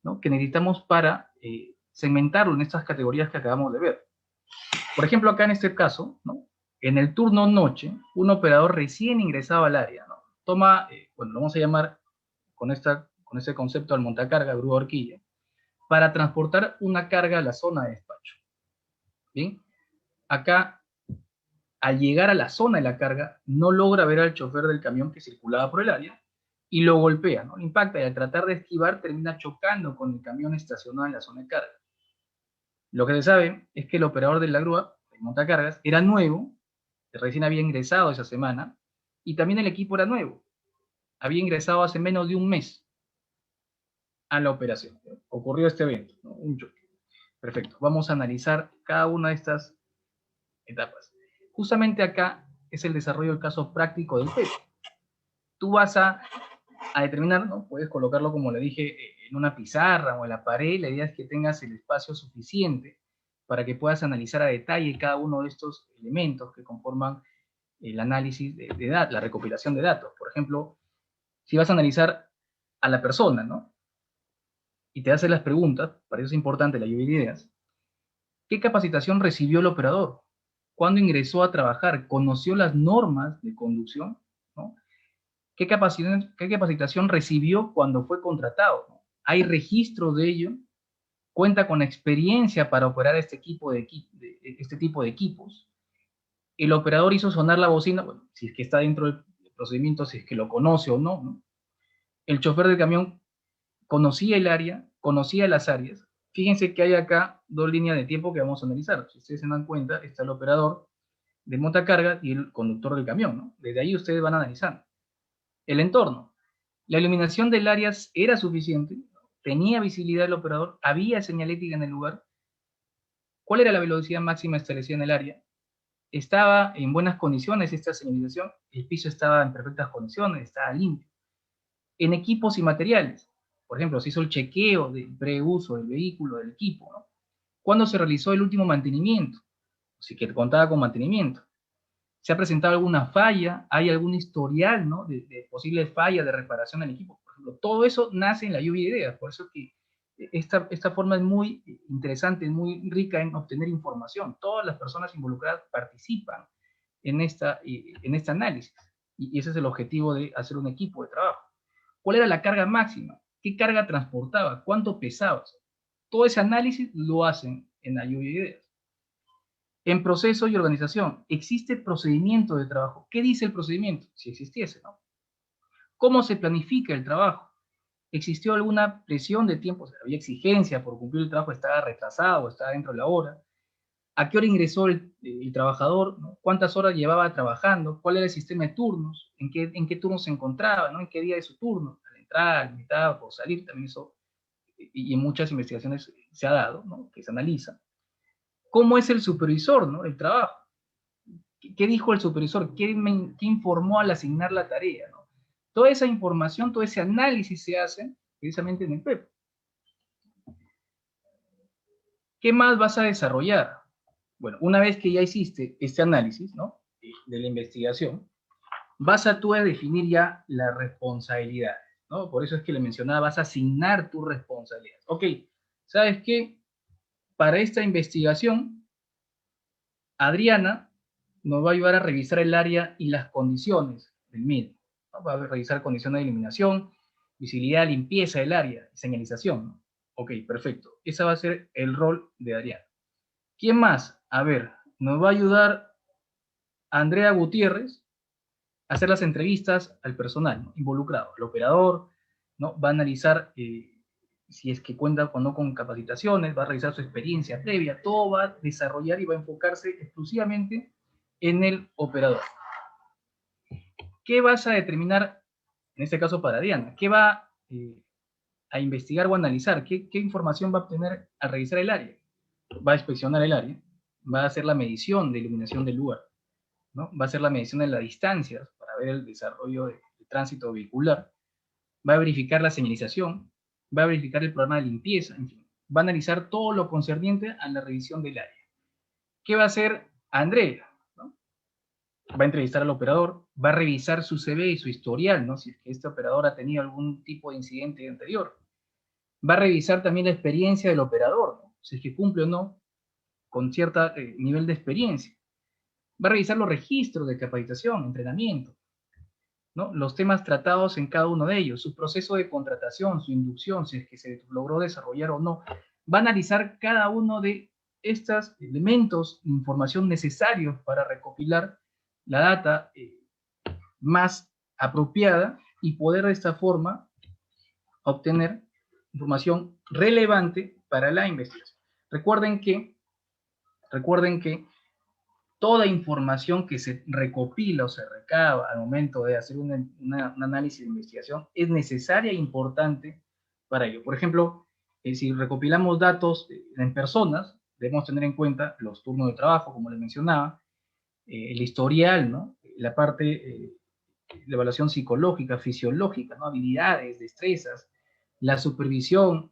¿no? Que necesitamos para segmentarlo en estas categorías que acabamos de ver. Por ejemplo, acá en este caso, ¿no? En el turno noche, un operador recién ingresado al área, ¿no? Toma, bueno, lo vamos a llamar con este concepto al montacarga, grúa horquilla, para transportar una carga a la zona de despacho. ¿Bien? Acá, al llegar a la zona de la carga, no logra ver al chofer del camión que circulaba por el área y lo golpea, ¿no? Impacta y al tratar de esquivar termina chocando con el camión estacionado en la zona de carga. Lo que se sabe es que el operador de la grúa, el montacargas, era nuevo, recién había ingresado esa semana, y también el equipo era nuevo. Había ingresado hace menos de un mes a la operación. Ocurrió este evento, ¿no? Un choque. Perfecto. Vamos a analizar cada una de estas etapas. Justamente acá es el desarrollo del caso práctico del PEP. Tú vas a determinar, ¿no? Puedes colocarlo, como le dije, en una pizarra o en la pared. La idea es que tengas el espacio suficiente para que puedas analizar a detalle cada uno de estos elementos que conforman el análisis de datos, la recopilación de datos. Por ejemplo, si vas a analizar a la persona, ¿no? Y te haces las preguntas, para eso es importante la lluvia de ideas. ¿Qué capacitación recibió el operador? ¿Cuándo ingresó a trabajar? ¿Conoció las normas de conducción? ¿No? ¿Qué capacitación recibió cuando fue contratado? ¿No? ¿Hay registros de ello? ¿Cuenta con experiencia para operar este tipo de equipos? ¿El operador hizo sonar la bocina? Bueno, si es que está dentro del procedimiento, si es que lo conoce o no, ¿no? El chofer del camión conocía el área, conocía las áreas. Fíjense que hay acá 2 líneas de tiempo que vamos a analizar. Si ustedes se dan cuenta, está el operador de montacarga y el conductor del camión, ¿no? Desde ahí ustedes van analizando. El entorno. La iluminación del área era suficiente, tenía visibilidad el operador, había señalética en el lugar. ¿Cuál era la velocidad máxima establecida en el área? Estaba en buenas condiciones esta señalización, el piso estaba en perfectas condiciones, estaba limpio. En equipos y materiales, Por ejemplo, se hizo el chequeo del preuso del vehículo, del equipo, ¿no? ¿Cuándo se realizó el último mantenimiento? Si que contaba con mantenimiento. ¿Se ha presentado alguna falla? ¿Hay algún historial, ¿no? de posibles fallas de reparación del equipo? Por ejemplo, todo eso nace en la lluvia de ideas. Por eso es que esta forma es muy interesante, es muy rica en obtener información. Todas las personas involucradas participan en este análisis. Y ese es el objetivo de hacer un equipo de trabajo. ¿Cuál era la carga máxima? ¿Qué carga transportaba? ¿Cuánto pesaba? Todo ese análisis lo hacen en la lluvia de ideas. En proceso y organización, ¿existe procedimiento de trabajo? ¿Qué dice el procedimiento? Si existiese, ¿no? ¿Cómo se planifica el trabajo? ¿Existió alguna presión de tiempo? O sea, ¿había exigencia por cumplir el trabajo? ¿Estaba retrasado? ¿Estaba dentro de la hora? ¿A qué hora ingresó el trabajador? ¿No? ¿Cuántas horas llevaba trabajando? ¿Cuál era el sistema de turnos? ¿En qué turno se encontraba? ¿No? ¿En qué día de su turno? Al entrar, al mitad, por salir, también eso, y en muchas investigaciones se ha dado, ¿no? Que se analiza. ¿Cómo es el supervisor, ¿no? El trabajo. ¿Qué dijo el supervisor? ¿Qué informó al asignar la tarea? ¿No? Toda esa información, todo ese análisis se hace precisamente en el PEP. ¿Qué más vas a desarrollar? Bueno, una vez que ya hiciste este análisis, ¿no? De la investigación, vas a tú a definir ya la responsabilidad, ¿no? Por eso es que le mencionaba, vas a asignar tu responsabilidad. Ok, ¿sabes qué? Para esta investigación, Adriana nos va a ayudar a revisar el área y las condiciones del medio, ¿no? Va a revisar condiciones de eliminación, visibilidad, limpieza del área, señalización, ¿no? Ok, perfecto. Ese va a ser el rol de Adriana. ¿Quién más? A ver, nos va a ayudar Andrea Gutiérrez a hacer las entrevistas al personal, ¿no? Involucrado, al operador, ¿no? Va a analizar si es que cuenta o no con capacitaciones, va a revisar su experiencia previa, todo va a desarrollar y va a enfocarse exclusivamente en el operador. ¿Qué vas a determinar, en este caso para Diana? ¿Qué va a investigar o analizar? ¿Qué información va a obtener al revisar el área? Va a inspeccionar el área, va a hacer la medición de iluminación del lugar, ¿no? Va a hacer la medición de las distancias para ver el desarrollo de tránsito vehicular, va a verificar la señalización, va a verificar el programa de limpieza, en fin, va a analizar todo lo concerniente a la revisión del área. ¿Qué va a hacer Andrea? ¿No? Va a entrevistar al operador, va a revisar su CV y su historial, ¿no? Si es que este operador ha tenido algún tipo de incidente anterior. Va a revisar también la experiencia del operador, ¿no? Si es que cumple o no con cierto nivel de experiencia. Va a revisar los registros de capacitación, entrenamiento, ¿no? Los temas tratados en cada uno de ellos, su proceso de contratación, su inducción, si es que se logró desarrollar o no. Va a analizar cada uno de estos elementos de información necesarios para recopilar la data más apropiada y poder de esta forma obtener información relevante para la investigación. Recuerden que toda información que se recopila o se recaba al momento de hacer un análisis de investigación es necesaria e importante para ello. Por ejemplo, si recopilamos datos en personas, debemos tener en cuenta los turnos de trabajo, como les mencionaba, el historial, ¿no? La parte de evaluación psicológica, fisiológica, ¿no? Habilidades, destrezas, la supervisión,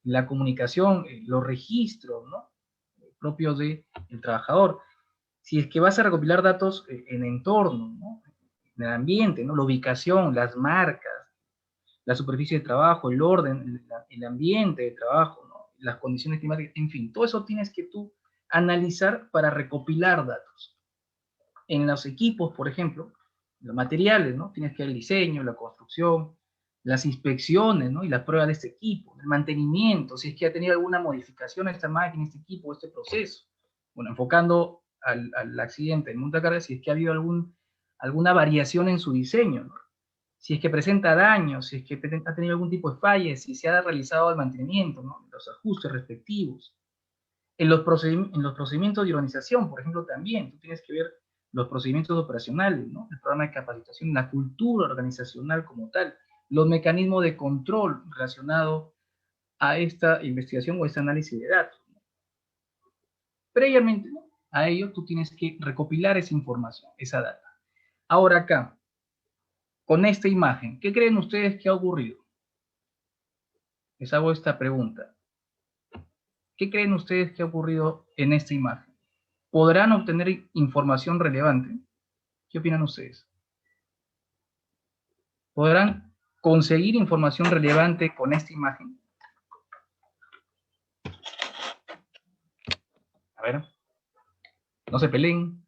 la comunicación, los registros, ¿no? Propios del trabajador. Si es que vas a recopilar datos en entorno, ¿no? En el ambiente, ¿no? La ubicación, las marcas, la superficie de trabajo, el orden, el ambiente de trabajo, ¿no? Las condiciones climáticas, en fin, todo eso tienes que tú analizar para recopilar datos. En los equipos, por ejemplo, los materiales, ¿no? Tienes que ver el diseño, la construcción, las inspecciones, ¿no? Y la prueba de este equipo, el mantenimiento, si es que ha tenido alguna modificación a esta máquina, este equipo, este proceso. Bueno, enfocando al accidente en montacarga, si es que ha habido alguna variación en su diseño, ¿no? Si es que presenta daños, si es que ha tenido algún tipo de falla, si se ha realizado el mantenimiento, ¿no? Los ajustes respectivos. En los procedimientos de organización, por ejemplo, también tú tienes que ver los procedimientos operacionales, ¿no? El programa de capacitación, la cultura organizacional como tal, los mecanismos de control relacionados a esta investigación o este análisis de datos. Previamente, ¿no? A ello, tú tienes que recopilar esa información, esa data. Ahora acá, con esta imagen, ¿qué creen ustedes que ha ocurrido? les hago esta pregunta. ¿Qué creen ustedes que ha ocurrido en esta imagen? ¿Podrán obtener información relevante? ¿Qué opinan ustedes? ¿Podrán conseguir información relevante con esta imagen? A ver, no se peleen.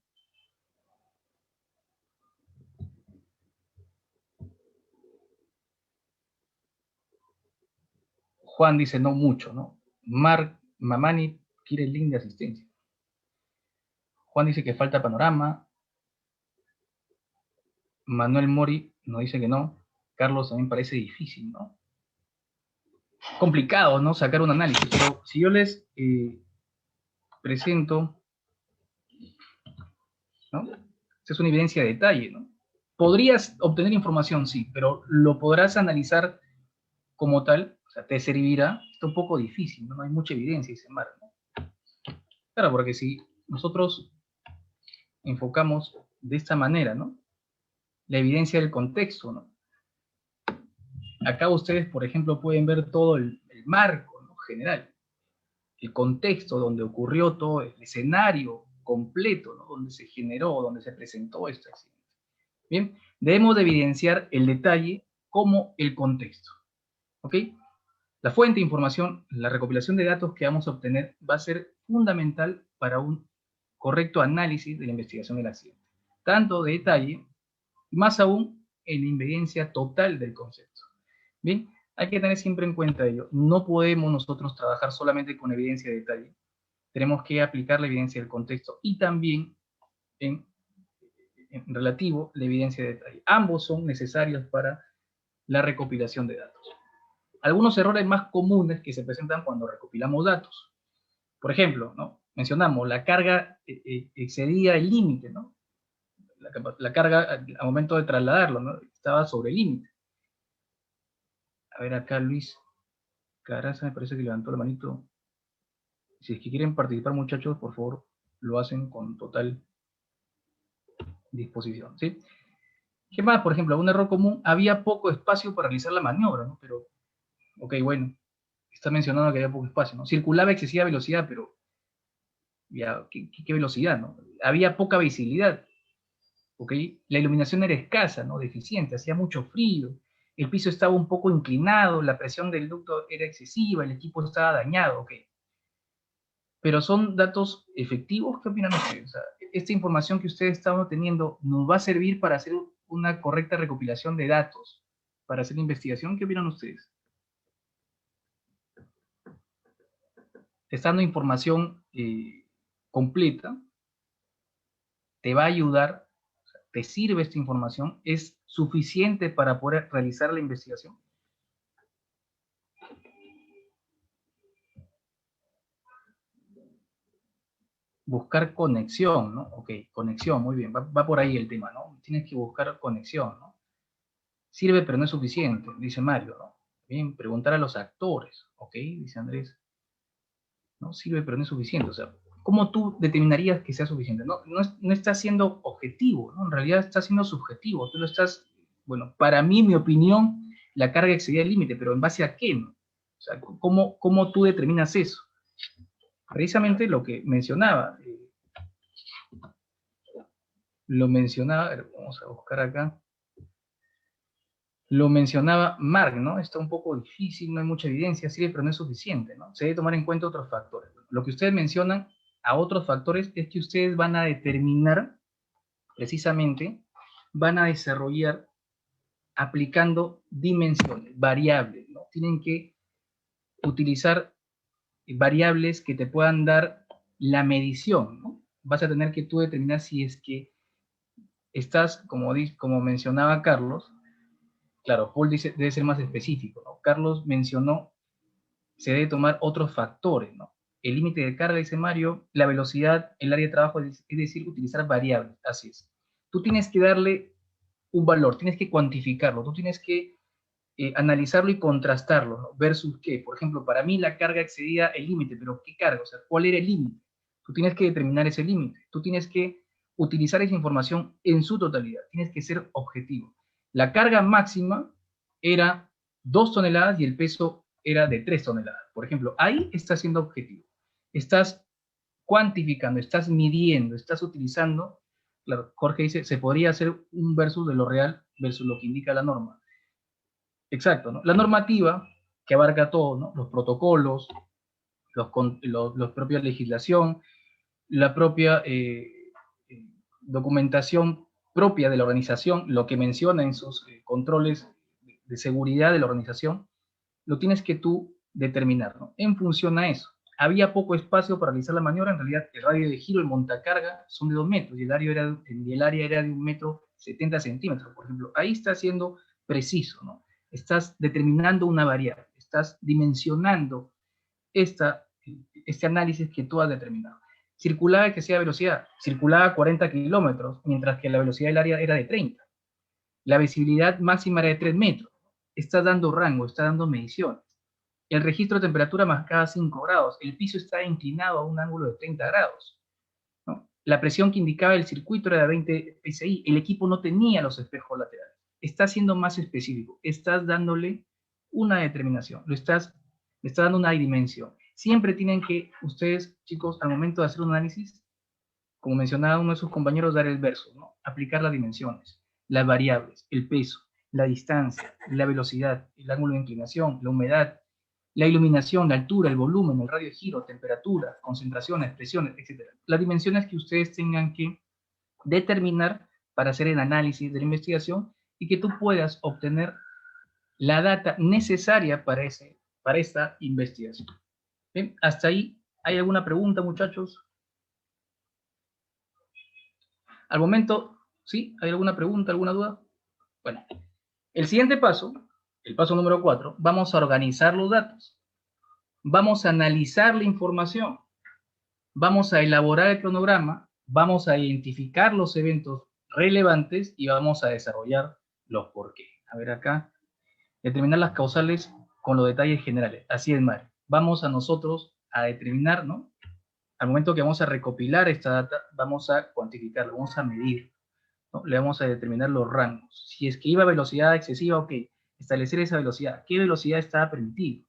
Juan dice no mucho, ¿no? Mark Mamani quiere el link de asistencia. Juan dice que falta panorama. Manuel Mori nos dice que no. Carlos también parece difícil, ¿no? Complicado, ¿no? Sacar un análisis. Pero si yo les presento, ¿no? Esta es una evidencia de detalle, ¿no? Podrías obtener información, sí, pero lo podrás analizar como tal, o sea, te servirá. Está un poco difícil, ¿no? No hay mucha evidencia, dice Mark, ¿no? Claro, porque si nosotros enfocamos de esta manera, ¿no? La evidencia del contexto, ¿no? Acá ustedes, por ejemplo, pueden ver todo el marco, ¿no? General, el contexto donde ocurrió todo, el escenario completo, ¿no? Donde se generó, donde se presentó este accidente. Bien, debemos de evidenciar el detalle como el contexto, ¿ok? La fuente de información, la recopilación de datos que vamos a obtener va a ser fundamental para un correcto análisis de la investigación del accidente, tanto de detalle, más aún en la evidencia total del concepto. Bien, hay que tener siempre en cuenta ello. No podemos nosotros trabajar solamente con evidencia de detalle. Tenemos que aplicar la evidencia del contexto y también en relativo la evidencia de detalle. Ambos son necesarios para la recopilación de datos. Algunos errores más comunes que se presentan cuando recopilamos datos. Por ejemplo, ¿no? Mencionamos, la carga excedía el límite, ¿no? La carga al momento de trasladarlo, ¿no? Estaba sobre el límite. A ver, acá Luis Caraza me parece que levantó la manito. Si es que quieren participar, muchachos, por favor, lo hacen con total disposición, ¿sí? ¿Qué más? Por ejemplo, un error común, había poco espacio para realizar la maniobra, ¿no? Pero, ok, bueno, está mencionando que había poco espacio, ¿no? Circulaba a excesiva velocidad, pero, ya, ¿qué velocidad, no? Había poca visibilidad, ¿ok? La iluminación era escasa, ¿no? Deficiente, hacía mucho frío, el piso estaba un poco inclinado, la presión del ducto era excesiva, el equipo estaba dañado, ¿ok? Pero son datos efectivos. ¿Qué opinan ustedes? O sea, esta información que ustedes están obteniendo nos va a servir para hacer una correcta recopilación de datos, para hacer la investigación. ¿Qué opinan ustedes? Te está dando información completa, te va a ayudar, te sirve esta información, es suficiente para poder realizar la investigación. Buscar conexión, ¿no? Ok, conexión, muy bien, va por ahí el tema, ¿no? Tienes que buscar conexión, ¿no? Sirve, pero no es suficiente, dice Mario, ¿no? Bien, preguntar a los actores, ok, dice Andrés. No sirve, pero no es suficiente. O sea, ¿cómo tú determinarías que sea suficiente? No está siendo objetivo, ¿no? En realidad está siendo subjetivo. Tú lo estás, bueno, para mí, mi opinión, la carga excedía el límite, pero ¿en base a qué, no? O sea, ¿cómo tú determinas eso? Precisamente lo que mencionaba, vamos a buscar acá. Lo mencionaba Mark, ¿no? Está un poco difícil, no hay mucha evidencia, sirve, pero no es suficiente, ¿no? Se debe tomar en cuenta otros factores. Lo que ustedes mencionan a otros factores es que ustedes van a determinar, precisamente, van a desarrollar aplicando dimensiones, variables, ¿no? Tienen que utilizar variables que te puedan dar la medición, ¿no? Vas a tener que tú determinar si es que estás, como mencionaba Carlos. Claro, Paul dice, debe ser más específico, ¿no? Carlos mencionó, se debe tomar otros factores, ¿no? El límite de carga, dice Mario, la velocidad, el área de trabajo, es decir, utilizar variables, así es. Tú tienes que darle un valor, tienes que cuantificarlo, tú tienes que analizarlo y contrastarlo, ¿no? Versus qué, por ejemplo, para mí la carga excedía el límite, pero ¿qué carga? O sea, ¿cuál era el límite? Tú tienes que determinar ese límite, tú tienes que utilizar esa información en su totalidad, tienes que ser objetivo. La carga máxima era 2 toneladas y el peso era de 3 toneladas. Por ejemplo, ahí estás siendo objetivo. Estás cuantificando, estás midiendo, estás utilizando. Claro, Jorge dice, se podría hacer un versus de lo real versus lo que indica la norma. Exacto, ¿no? La normativa, que abarca todo, ¿no? Los protocolos, los propios legislación, la propia documentación propia de la organización, lo que menciona en sus controles de seguridad de la organización, lo tienes que tú determinar, ¿no? En función a eso. Había poco espacio para realizar la maniobra, en realidad el radio de giro, el montacarga, son de 2 metros, y el área era de 1,70 m, por ejemplo. Ahí está siendo preciso, ¿no? Estás determinando una variable, estás dimensionando este análisis que tú has determinado. Circulaba que sea velocidad, circulaba a 40 kilómetros, mientras que la velocidad del área era de 30. La visibilidad máxima era de 3 metros. Está dando rango, está dando mediciones. El registro de temperatura marcaba 5 grados. El piso está inclinado a un ángulo de 30 grados. ¿No? La presión que indicaba el circuito era de 20 psi. El equipo no tenía los espejos laterales. Está siendo más específico. Estás dándole una determinación. Le estás dando una dimensión. Siempre tienen que ustedes, chicos, al momento de hacer un análisis, como mencionaba uno de sus compañeros, dar el verso, ¿no? Aplicar las dimensiones, las variables, el peso, la distancia, la velocidad, el ángulo de inclinación, la humedad, la iluminación, la altura, el volumen, el radio de giro, temperatura, concentraciones, presiones, etc. Las dimensiones que ustedes tengan que determinar para hacer el análisis de la investigación y que tú puedas obtener la data necesaria para esta investigación. ¿Bien? Hasta ahí, ¿hay alguna pregunta, muchachos? Al momento, ¿sí? ¿Hay alguna pregunta, alguna duda? Bueno, el siguiente paso, el paso número 4, vamos a organizar los datos. Vamos a analizar la información. Vamos a elaborar el cronograma. Vamos a identificar los eventos relevantes y vamos a desarrollar los por qué. A ver acá. Determinar las causales con los detalles generales. Así es, Mari. Vamos a nosotros a determinar, ¿no? Al momento que vamos a recopilar esta data, vamos a cuantificarlo, vamos a medir, ¿no? Le vamos a determinar los rangos. Si es que iba a velocidad excesiva, ok, establecer esa velocidad. ¿Qué velocidad estaba permitido?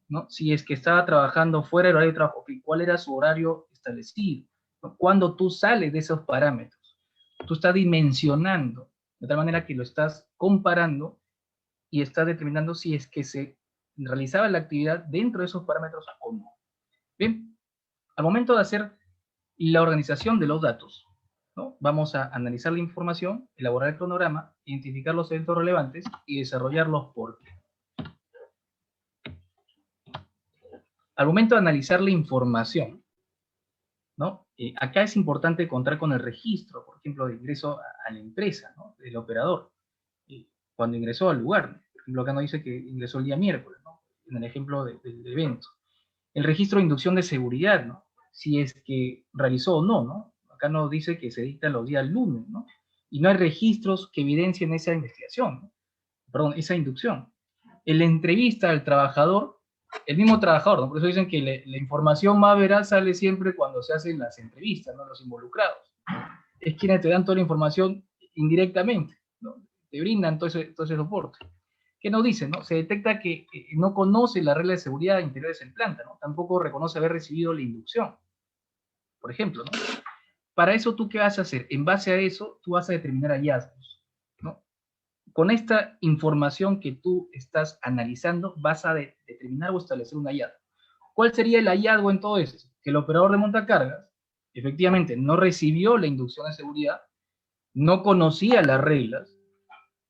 ¿No? Si es que estaba trabajando fuera del horario de trabajo, okay, ¿cuál era su horario establecido? ¿No? Cuando tú sales de esos parámetros, tú estás dimensionando, de tal manera que lo estás comparando y estás determinando si es que se realizaba la actividad dentro de esos parámetros o no. Bien, al momento de hacer la organización de los datos, ¿no? Vamos a analizar la información, elaborar el cronograma, identificar los eventos relevantes y desarrollar los por qué. Al momento de analizar la información, ¿no? Acá es importante contar con el registro, por ejemplo, de ingreso a la empresa, ¿no? Del operador, cuando ingresó al lugar. Por ejemplo, acá nos dice que ingresó el día miércoles, ¿no? En el ejemplo del evento. El registro de inducción de seguridad, ¿no? Si es que realizó o no, ¿no? Acá nos dice que se dictan los días lunes, ¿no? Y no hay registros que evidencien esa investigación, ¿no? Perdón, esa inducción. En la entrevista al trabajador, el mismo trabajador, ¿no? Por eso dicen que la información más veraz sale siempre cuando se hacen las entrevistas, ¿no? Los involucrados. Es quienes te dan toda la información indirectamente, ¿no? Te brindan todo ese soporte. ¿Qué nos dice? ¿No? Se detecta que no conoce la regla de seguridad de interiores en planta, ¿no? Tampoco reconoce haber recibido la inducción, por ejemplo, ¿no? Para eso, ¿tú qué vas a hacer? En base a eso, tú vas a determinar hallazgos, ¿no? Con esta información que tú estás analizando, vas a determinar o establecer un hallazgo. ¿Cuál sería el hallazgo en todo esto? Que el operador de montacargas, efectivamente, no recibió la inducción de seguridad, no conocía las reglas,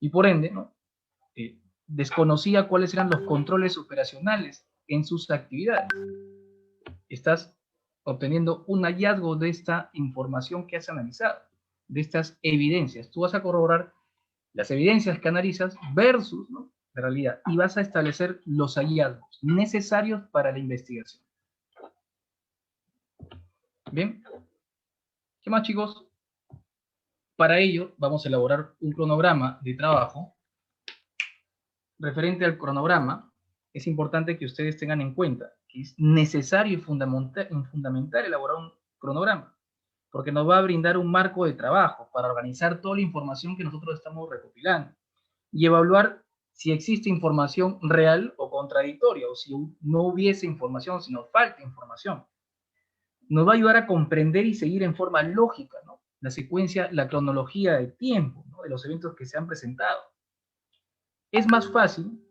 y por ende, ¿no? Desconocía cuáles eran los controles operacionales en sus actividades. Estás obteniendo un hallazgo de esta información que has analizado, de estas evidencias. Tú vas a corroborar las evidencias que analizas versus, ¿no?, la realidad, y vas a establecer los hallazgos necesarios para la investigación. Bien, ¿qué más, chicos? Para ello vamos a elaborar un cronograma de trabajo. Referente al cronograma, es importante que ustedes tengan en cuenta que es necesario y fundamental elaborar un cronograma, porque nos va a brindar un marco de trabajo para organizar toda la información que nosotros estamos recopilando y evaluar si existe información real o contradictoria, o si no hubiese información, sino falta información. Nos va a ayudar a comprender y seguir en forma lógica, ¿no?, la secuencia, la cronología del tiempo, ¿no?, de los eventos que se han presentado. Es más fácil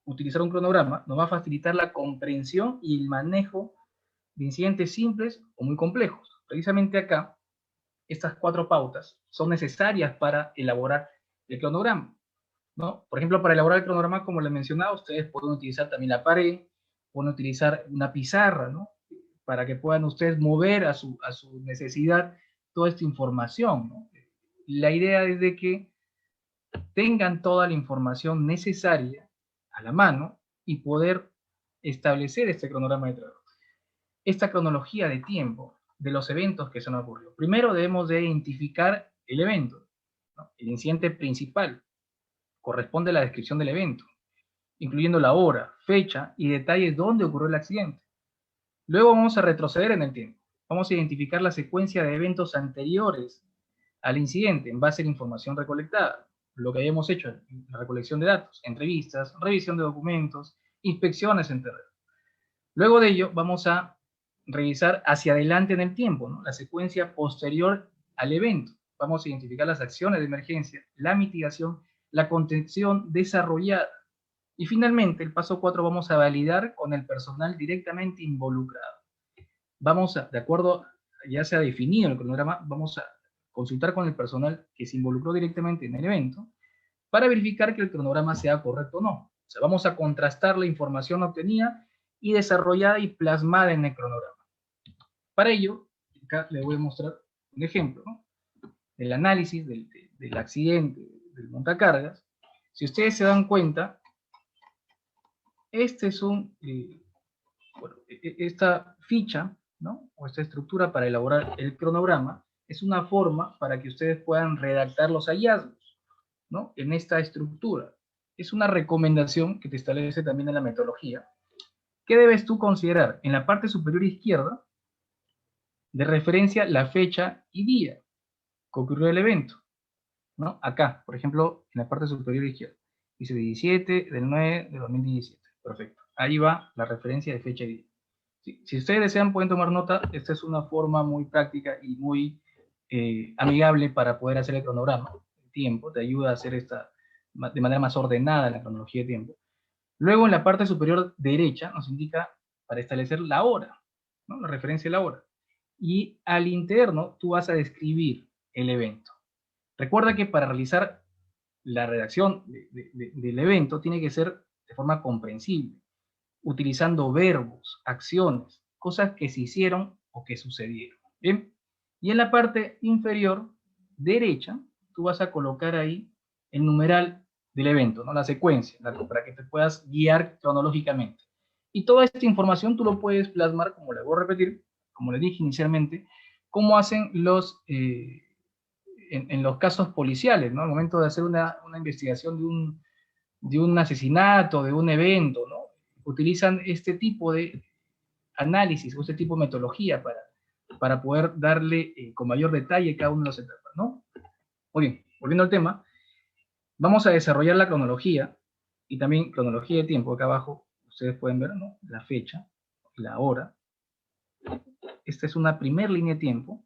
utilizar un cronograma, nos va a facilitar la comprensión y el manejo de incidentes simples o muy complejos. Precisamente acá, estas 4 pautas son necesarias para elaborar el cronograma, ¿no? Por ejemplo, para elaborar el cronograma, como les mencionaba, ustedes pueden utilizar también la pared, pueden utilizar una pizarra, ¿no?, para que puedan ustedes mover a su necesidad toda esta información, ¿no? La idea es de que tengan toda la información necesaria a la mano y poder establecer este cronograma de trabajo. Esta cronología de tiempo de los eventos que se han ocurrido. Primero debemos de identificar el evento, ¿no? El incidente principal corresponde a la descripción del evento, incluyendo la hora, fecha y detalles donde ocurrió el accidente. Luego vamos a retroceder en el tiempo. Vamos a identificar la secuencia de eventos anteriores al incidente en base a la información recolectada, lo que hayamos hecho en la recolección de datos, entrevistas, revisión de documentos, inspecciones en terreno. Luego de ello vamos a revisar hacia adelante en el tiempo, ¿no?, la secuencia posterior al evento. Vamos a identificar las acciones de emergencia, la mitigación, la contención desarrollada. Y finalmente, el paso 4, vamos a validar con el personal directamente involucrado. Vamos a, de acuerdo, ya se ha definido el cronograma, vamos a consultar con el personal que se involucró directamente en el evento para verificar que el cronograma sea correcto o no. O sea, vamos a contrastar la información obtenida y desarrollada y plasmada en el cronograma. Para ello, acá les voy a mostrar un ejemplo, ¿no?, del análisis del accidente del montacargas. Si ustedes se dan cuenta, este es esta ficha, ¿no?, o esta estructura para elaborar el cronograma es una forma para que ustedes puedan redactar los hallazgos, ¿no?, en esta estructura. Es una recomendación que te establece también en la metodología. ¿Qué debes tú considerar? En la parte superior izquierda, de referencia, la fecha y día que ocurrió el evento, ¿no? Acá, por ejemplo, en la parte superior izquierda, dice 17 del 9 de 2017. Perfecto. Ahí va la referencia de fecha y día. Si ustedes desean, pueden tomar nota. Esta es una forma muy práctica y muy amigable para poder hacer el cronograma. El tiempo te ayuda a hacer esta de manera más ordenada la cronología de tiempo. Luego, en la parte superior derecha, nos indica para establecer la hora, ¿no?, la referencia de la hora. Y al interno, tú vas a describir el evento. Recuerda que para realizar la redacción del evento tiene que ser de forma comprensible, utilizando verbos, acciones, cosas que se hicieron o que sucedieron. ¿Bien? Y en la parte inferior derecha, tú vas a colocar ahí el numeral del evento, ¿no?, la secuencia, para que te puedas guiar cronológicamente. Y toda esta información tú lo puedes plasmar, como le voy a repetir, como le dije inicialmente, cómo hacen en los casos policiales, ¿no?, al momento de hacer una investigación de un asesinato, de un evento, ¿no?, utilizan este tipo de análisis o este tipo de metodología para poder darle con mayor detalle cada una de las etapas, ¿no? Muy bien, volviendo al tema, vamos a desarrollar la cronología y también cronología de tiempo. Acá abajo ustedes pueden ver, ¿no?, la fecha, la hora. Esta es una primera línea de tiempo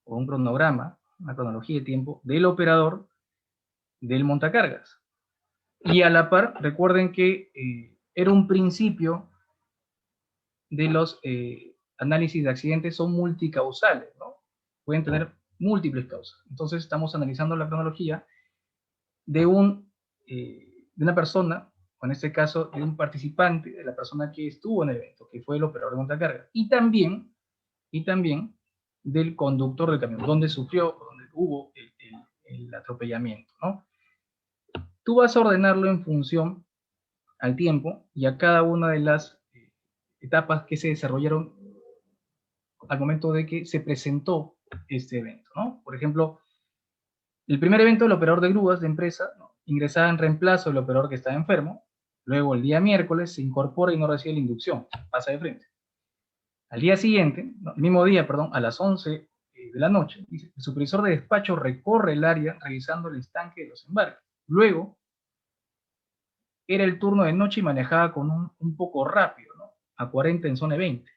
o un cronograma, una cronología de tiempo del operador del montacargas. Y a la par, recuerden que era un principio de los análisis de accidentes, son multicausales, ¿no? Pueden tener múltiples causas. Entonces estamos analizando la cronología de una persona, o en este caso de un participante, de la persona que estuvo en el evento, que fue el operador de montacargas, y también del conductor del camión, donde sufrió, donde hubo el atropellamiento, ¿no? Tú vas a ordenarlo en función al tiempo y a cada una de las etapas que se desarrollaron al momento de que se presentó este evento, ¿no? Por ejemplo, el primer evento, el operador de grúas de empresa, ¿no?, ingresaba en reemplazo del operador que estaba enfermo. Luego, el día miércoles, se incorpora y no recibe la inducción, pasa de frente. Al día siguiente, no, el mismo día, perdón, a las 11 de la noche, dice, el supervisor de despacho recorre el área revisando el estanque de los embarques. Luego, era el turno de noche y manejaba con un poco rápido, ¿no? A 40 en zona 20.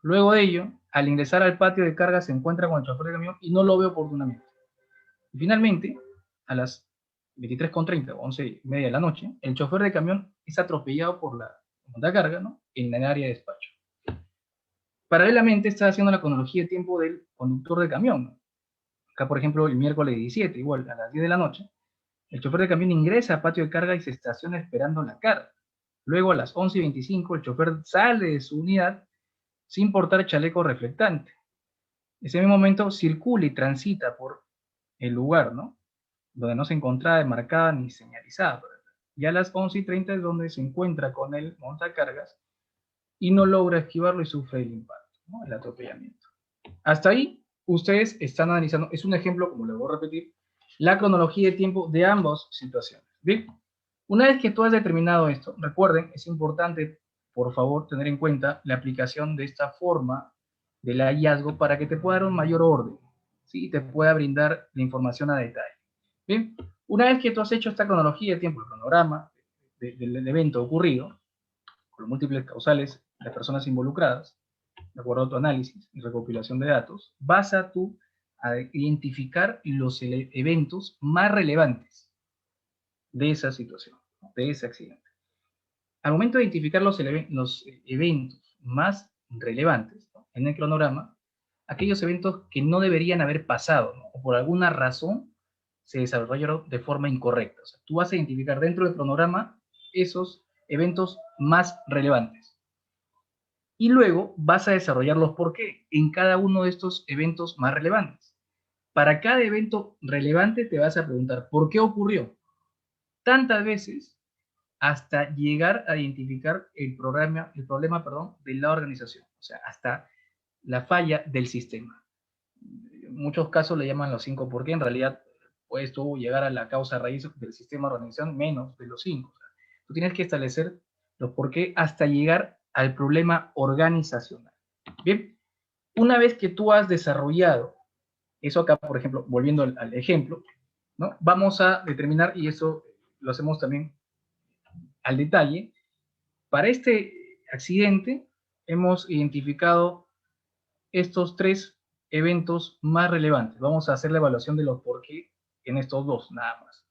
Luego de ello, al ingresar al patio de carga se encuentra con el chofer de camión y no lo ve oportunamente. Y finalmente, a las 23:30 o 11:30 de la noche, el chofer de camión es atropellado por la montacarga, ¿no? En el área de despacho. Paralelamente está haciendo la cronología de tiempo del conductor de camión, ¿no? Acá, por ejemplo, el miércoles 17, igual a las 10 de la noche, el chofer de camión ingresa a patio de carga y se estaciona esperando la carga. Luego, a las 11:25, el chofer sale de su unidad sin portar chaleco reflectante. Ese mismo momento circula y transita por el lugar, ¿no? Donde no se encontraba marcada ni señalizada. Ya a las 11:30 es donde se encuentra con el montacargas y no logra esquivarlo y sufre el impacto, ¿no? El atropellamiento. Hasta ahí, ustedes están analizando, es un ejemplo, como le voy a repetir, la cronología de tiempo de ambas situaciones. Bien, una vez que tú has determinado esto, recuerden, es importante, por favor, tener en cuenta la aplicación de esta forma del hallazgo para que te pueda dar un mayor orden, ¿sí? Y te pueda brindar la información a detalle. Bien, una vez que tú has hecho esta cronología de tiempo, el cronograma del evento ocurrido, con los múltiples causales, las personas involucradas, de acuerdo a tu análisis y recopilación de datos, vas a tú a identificar los eventos más relevantes de esa situación, de ese accidente. Al momento de identificar los eventos más relevantes, ¿no? En el cronograma, aquellos eventos que no deberían haber pasado, ¿no? O por alguna razón se desarrollaron de forma incorrecta. O sea, tú vas a identificar dentro del cronograma esos eventos más relevantes. Y luego vas a desarrollar los por qué en cada uno de estos eventos más relevantes. Para cada evento relevante te vas a preguntar, ¿por qué ocurrió? Tantas veces hasta llegar a identificar el problema, de la organización, o sea, hasta la falla del sistema. En muchos casos le llaman los 5 por qué, en realidad puedes tú llegar a la causa raíz del sistema de organización menos de los 5. O sea, tú tienes que establecer los por qué hasta llegar al problema organizacional. Bien, una vez que tú has desarrollado eso acá, por ejemplo, volviendo al ejemplo, ¿no? Vamos a determinar, y eso lo hacemos también al detalle, para este accidente hemos identificado estos 3 eventos más relevantes. Vamos a hacer la evaluación de los por qué en estos 2, nada más.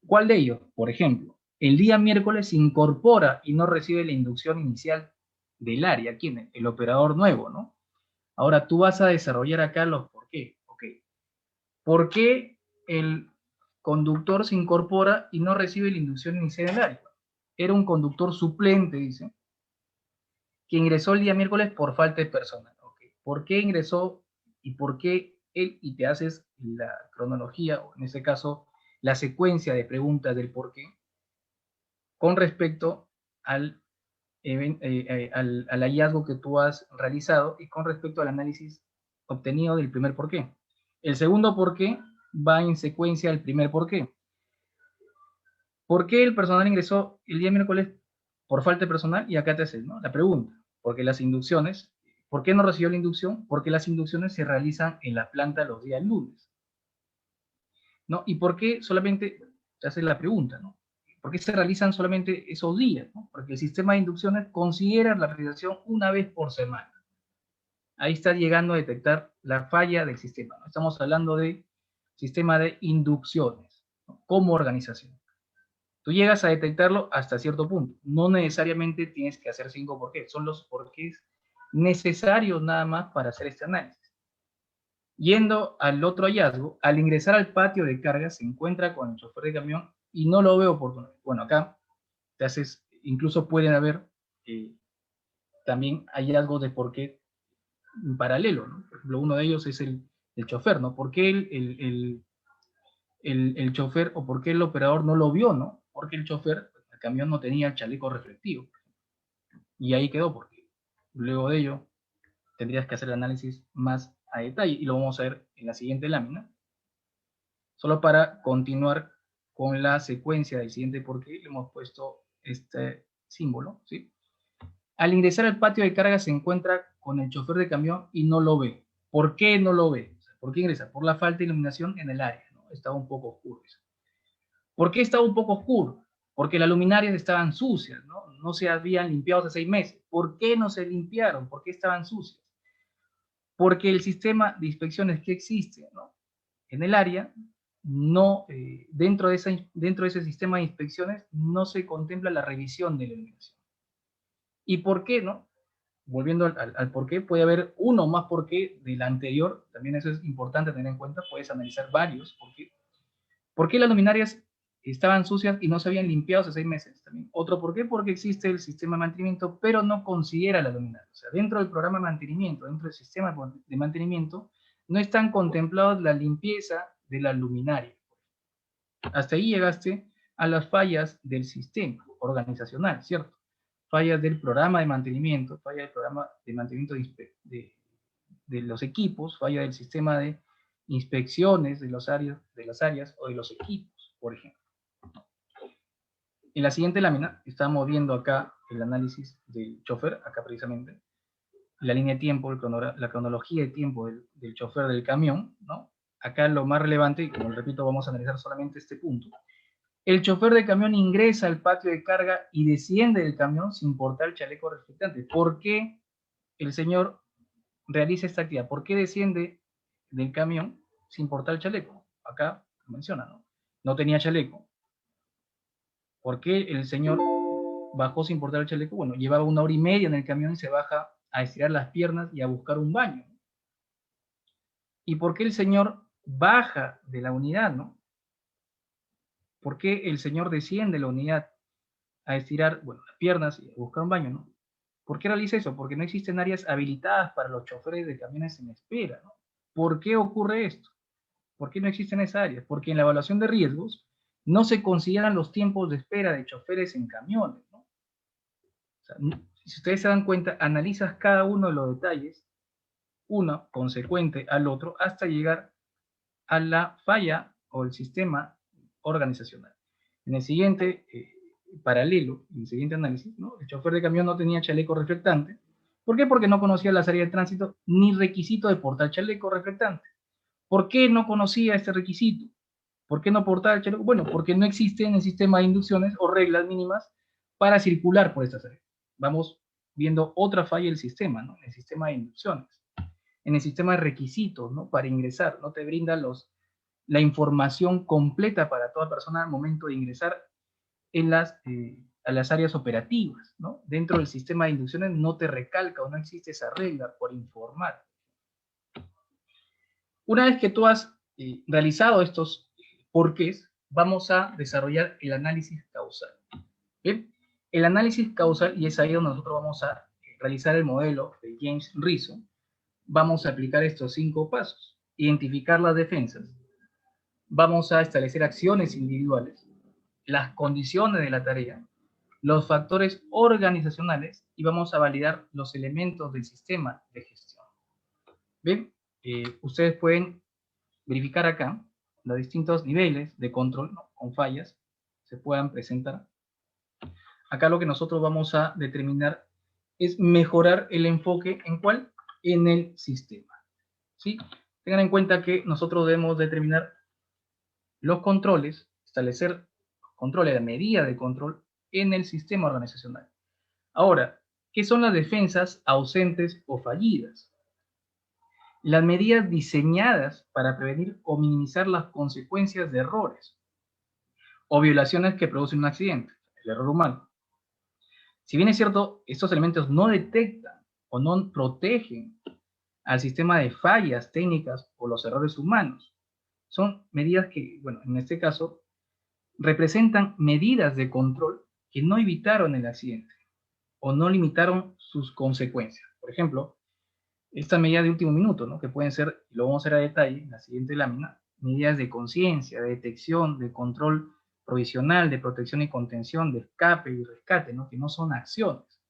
¿Cuál de ellos? Por ejemplo, el día miércoles se incorpora y no recibe la inducción inicial del área. ¿Quién? El operador nuevo, ¿no? Ahora tú vas a desarrollar acá los por qué. Ok. ¿Por qué el conductor se incorpora y no recibe la inducción inicial del área? Era un conductor suplente, dice, que ingresó el día miércoles por falta de personal. Okay. ¿Por qué ingresó y por qué él? Y te haces la cronología, o en este caso, la secuencia de preguntas del por qué, con respecto al, al hallazgo que tú has realizado y con respecto al análisis obtenido del primer por qué. El segundo por qué va en secuencia al primer por qué. ¿Por qué el personal ingresó el día miércoles por falta de personal? Y acá te haces, ¿no? La pregunta. Porque las inducciones, ¿por qué no recibió la inducción? Porque las inducciones se realizan en la planta los días lunes, ¿no? ¿Y por qué solamente, te haces la pregunta, ¿no? ¿Por qué se realizan solamente esos días? ¿No? Porque el sistema de inducciones considera la realización una vez por semana. Ahí está llegando a detectar la falla del sistema, ¿no? Estamos hablando de sistema de inducciones, ¿no? Como organización. Tú llegas a detectarlo hasta cierto punto. No necesariamente tienes que hacer 5 porqués. Son los porqués necesarios nada más para hacer este análisis. Yendo al otro hallazgo, al ingresar al patio de carga se encuentra con el chofer de camión y no lo ve oportuno. Bueno, acá te haces, incluso pueden haber también hallazgos de porqué en paralelo, ¿no? Por ejemplo, uno de ellos es el chofer, ¿no? ¿Por qué el chofer o por qué el operador no lo vio, ¿no? Porque el chofer, el camión no tenía el chaleco reflectivo. Y ahí quedó, porque luego de ello tendrías que hacer el análisis más a detalle y lo vamos a ver en la siguiente lámina. Solo para continuar con la secuencia del siguiente por qué le hemos puesto este símbolo, ¿sí? Al ingresar al patio de carga se encuentra con el chofer de camión y no lo ve. ¿Por qué no lo ve? ¿Por qué ingresa? Por la falta de iluminación en el área, ¿no? Estaba un poco oscuro eso. ¿Por qué estaba un poco oscuro? Porque las luminarias estaban sucias, ¿no? No se habían limpiado hace 6 meses. ¿Por qué no se limpiaron? ¿Por qué estaban sucias? Porque el sistema de inspecciones que existe, ¿no?, en el área, no, dentro de ese sistema de inspecciones no se contempla la revisión de la iluminación. ¿Y por qué, no? Volviendo al por qué, puede haber uno más por qué del anterior, también eso es importante tener en cuenta, puedes analizar varios por qué. ¿Por qué las luminarias estaban sucias y no se habían limpiado hace 6 meses? También. Otro por qué, porque existe el sistema de mantenimiento, pero no considera la luminaria. O sea, dentro del programa de mantenimiento, dentro del sistema de mantenimiento, no están contemplados la limpieza de la luminaria. Hasta ahí llegaste a las fallas del sistema organizacional, ¿cierto? Fallas del programa de mantenimiento, falla del programa de mantenimiento de los equipos, falla del sistema de inspecciones de las áreas o de los equipos, por ejemplo. En la siguiente lámina estamos viendo acá el análisis del chofer, acá precisamente, la línea de tiempo, la cronología de tiempo del chofer del camión, ¿no? Acá lo más relevante, y como repito, vamos a analizar solamente este punto. El chofer de camión ingresa al patio de carga y desciende del camión sin portar el chaleco reflectante. ¿Por qué el señor realiza esta actividad? ¿Por qué desciende del camión sin portar el chaleco? Acá menciona, ¿no? No tenía chaleco. ¿Por qué el señor bajó sin portar el chaleco? Bueno, llevaba 1 hora y media en el camión y se baja a estirar las piernas y a buscar un baño. ¿Y por qué el señor baja de la unidad, no? ¿Por qué el señor desciende de la unidad a estirar, bueno, las piernas y a buscar un baño, no? ¿Por qué realiza eso? Porque no existen áreas habilitadas para los choferes de camiones en espera, ¿no? ¿Por qué ocurre esto? ¿Por qué no existen esas áreas? Porque en la evaluación de riesgos no se consideran los tiempos de espera de choferes en camiones, ¿no? O sea, si ustedes se dan cuenta, analizas cada uno de los detalles, uno consecuente al otro, hasta llegar a la falla o el sistema organizacional. En el siguiente paralelo, en el siguiente análisis, ¿no?, el chofer de camión no tenía chaleco reflectante. ¿Por qué? Porque no conocía las áreas de tránsito ni requisito de portar chaleco reflectante. ¿Por qué no conocía este requisito? ¿Por qué no portaba el chaleco? Bueno, porque no existe en el sistema de inducciones o reglas mínimas para circular por estas áreas. Vamos viendo otra falla del sistema, ¿no?, en el sistema de inducciones. En el sistema de requisitos, ¿no?, para ingresar, no te brinda la información completa para toda persona al momento de ingresar a las áreas operativas, ¿no? Dentro del sistema de inducciones no te recalca o no existe esa regla por informar. Una vez que tú has realizado estos porqués, vamos a desarrollar el análisis causal. ¿Bien? El análisis causal, y es ahí donde nosotros vamos a realizar el modelo de James Rizzo, vamos a aplicar estos 5 pasos. Identificar las defensas. Vamos a establecer acciones individuales, las condiciones de la tarea, los factores organizacionales y vamos a validar los elementos del sistema de gestión. Bien, ustedes pueden verificar acá los distintos niveles de control, ¿no?, con fallas se puedan presentar. Acá lo que nosotros vamos a determinar es mejorar el enfoque ¿en cuál? En el sistema. ¿Sí? Tengan en cuenta que nosotros debemos determinar los controles, establecer controles, la medida de control en el sistema organizacional. Ahora, ¿qué son las defensas ausentes o fallidas? Las medidas diseñadas para prevenir o minimizar las consecuencias de errores o violaciones que producen un accidente, el error humano. Si bien es cierto, estos elementos no detectan o no protegen al sistema de fallas técnicas o los errores humanos, son medidas que, bueno, en este caso, representan medidas de control que no evitaron el accidente o no limitaron sus consecuencias. Por ejemplo, esta medida de último minuto, ¿no?, que pueden ser, y lo vamos a hacer a detalle en la siguiente lámina, medidas de conciencia, de detección, de control provisional, de protección y contención, de escape y rescate, ¿no?, que no son acciones.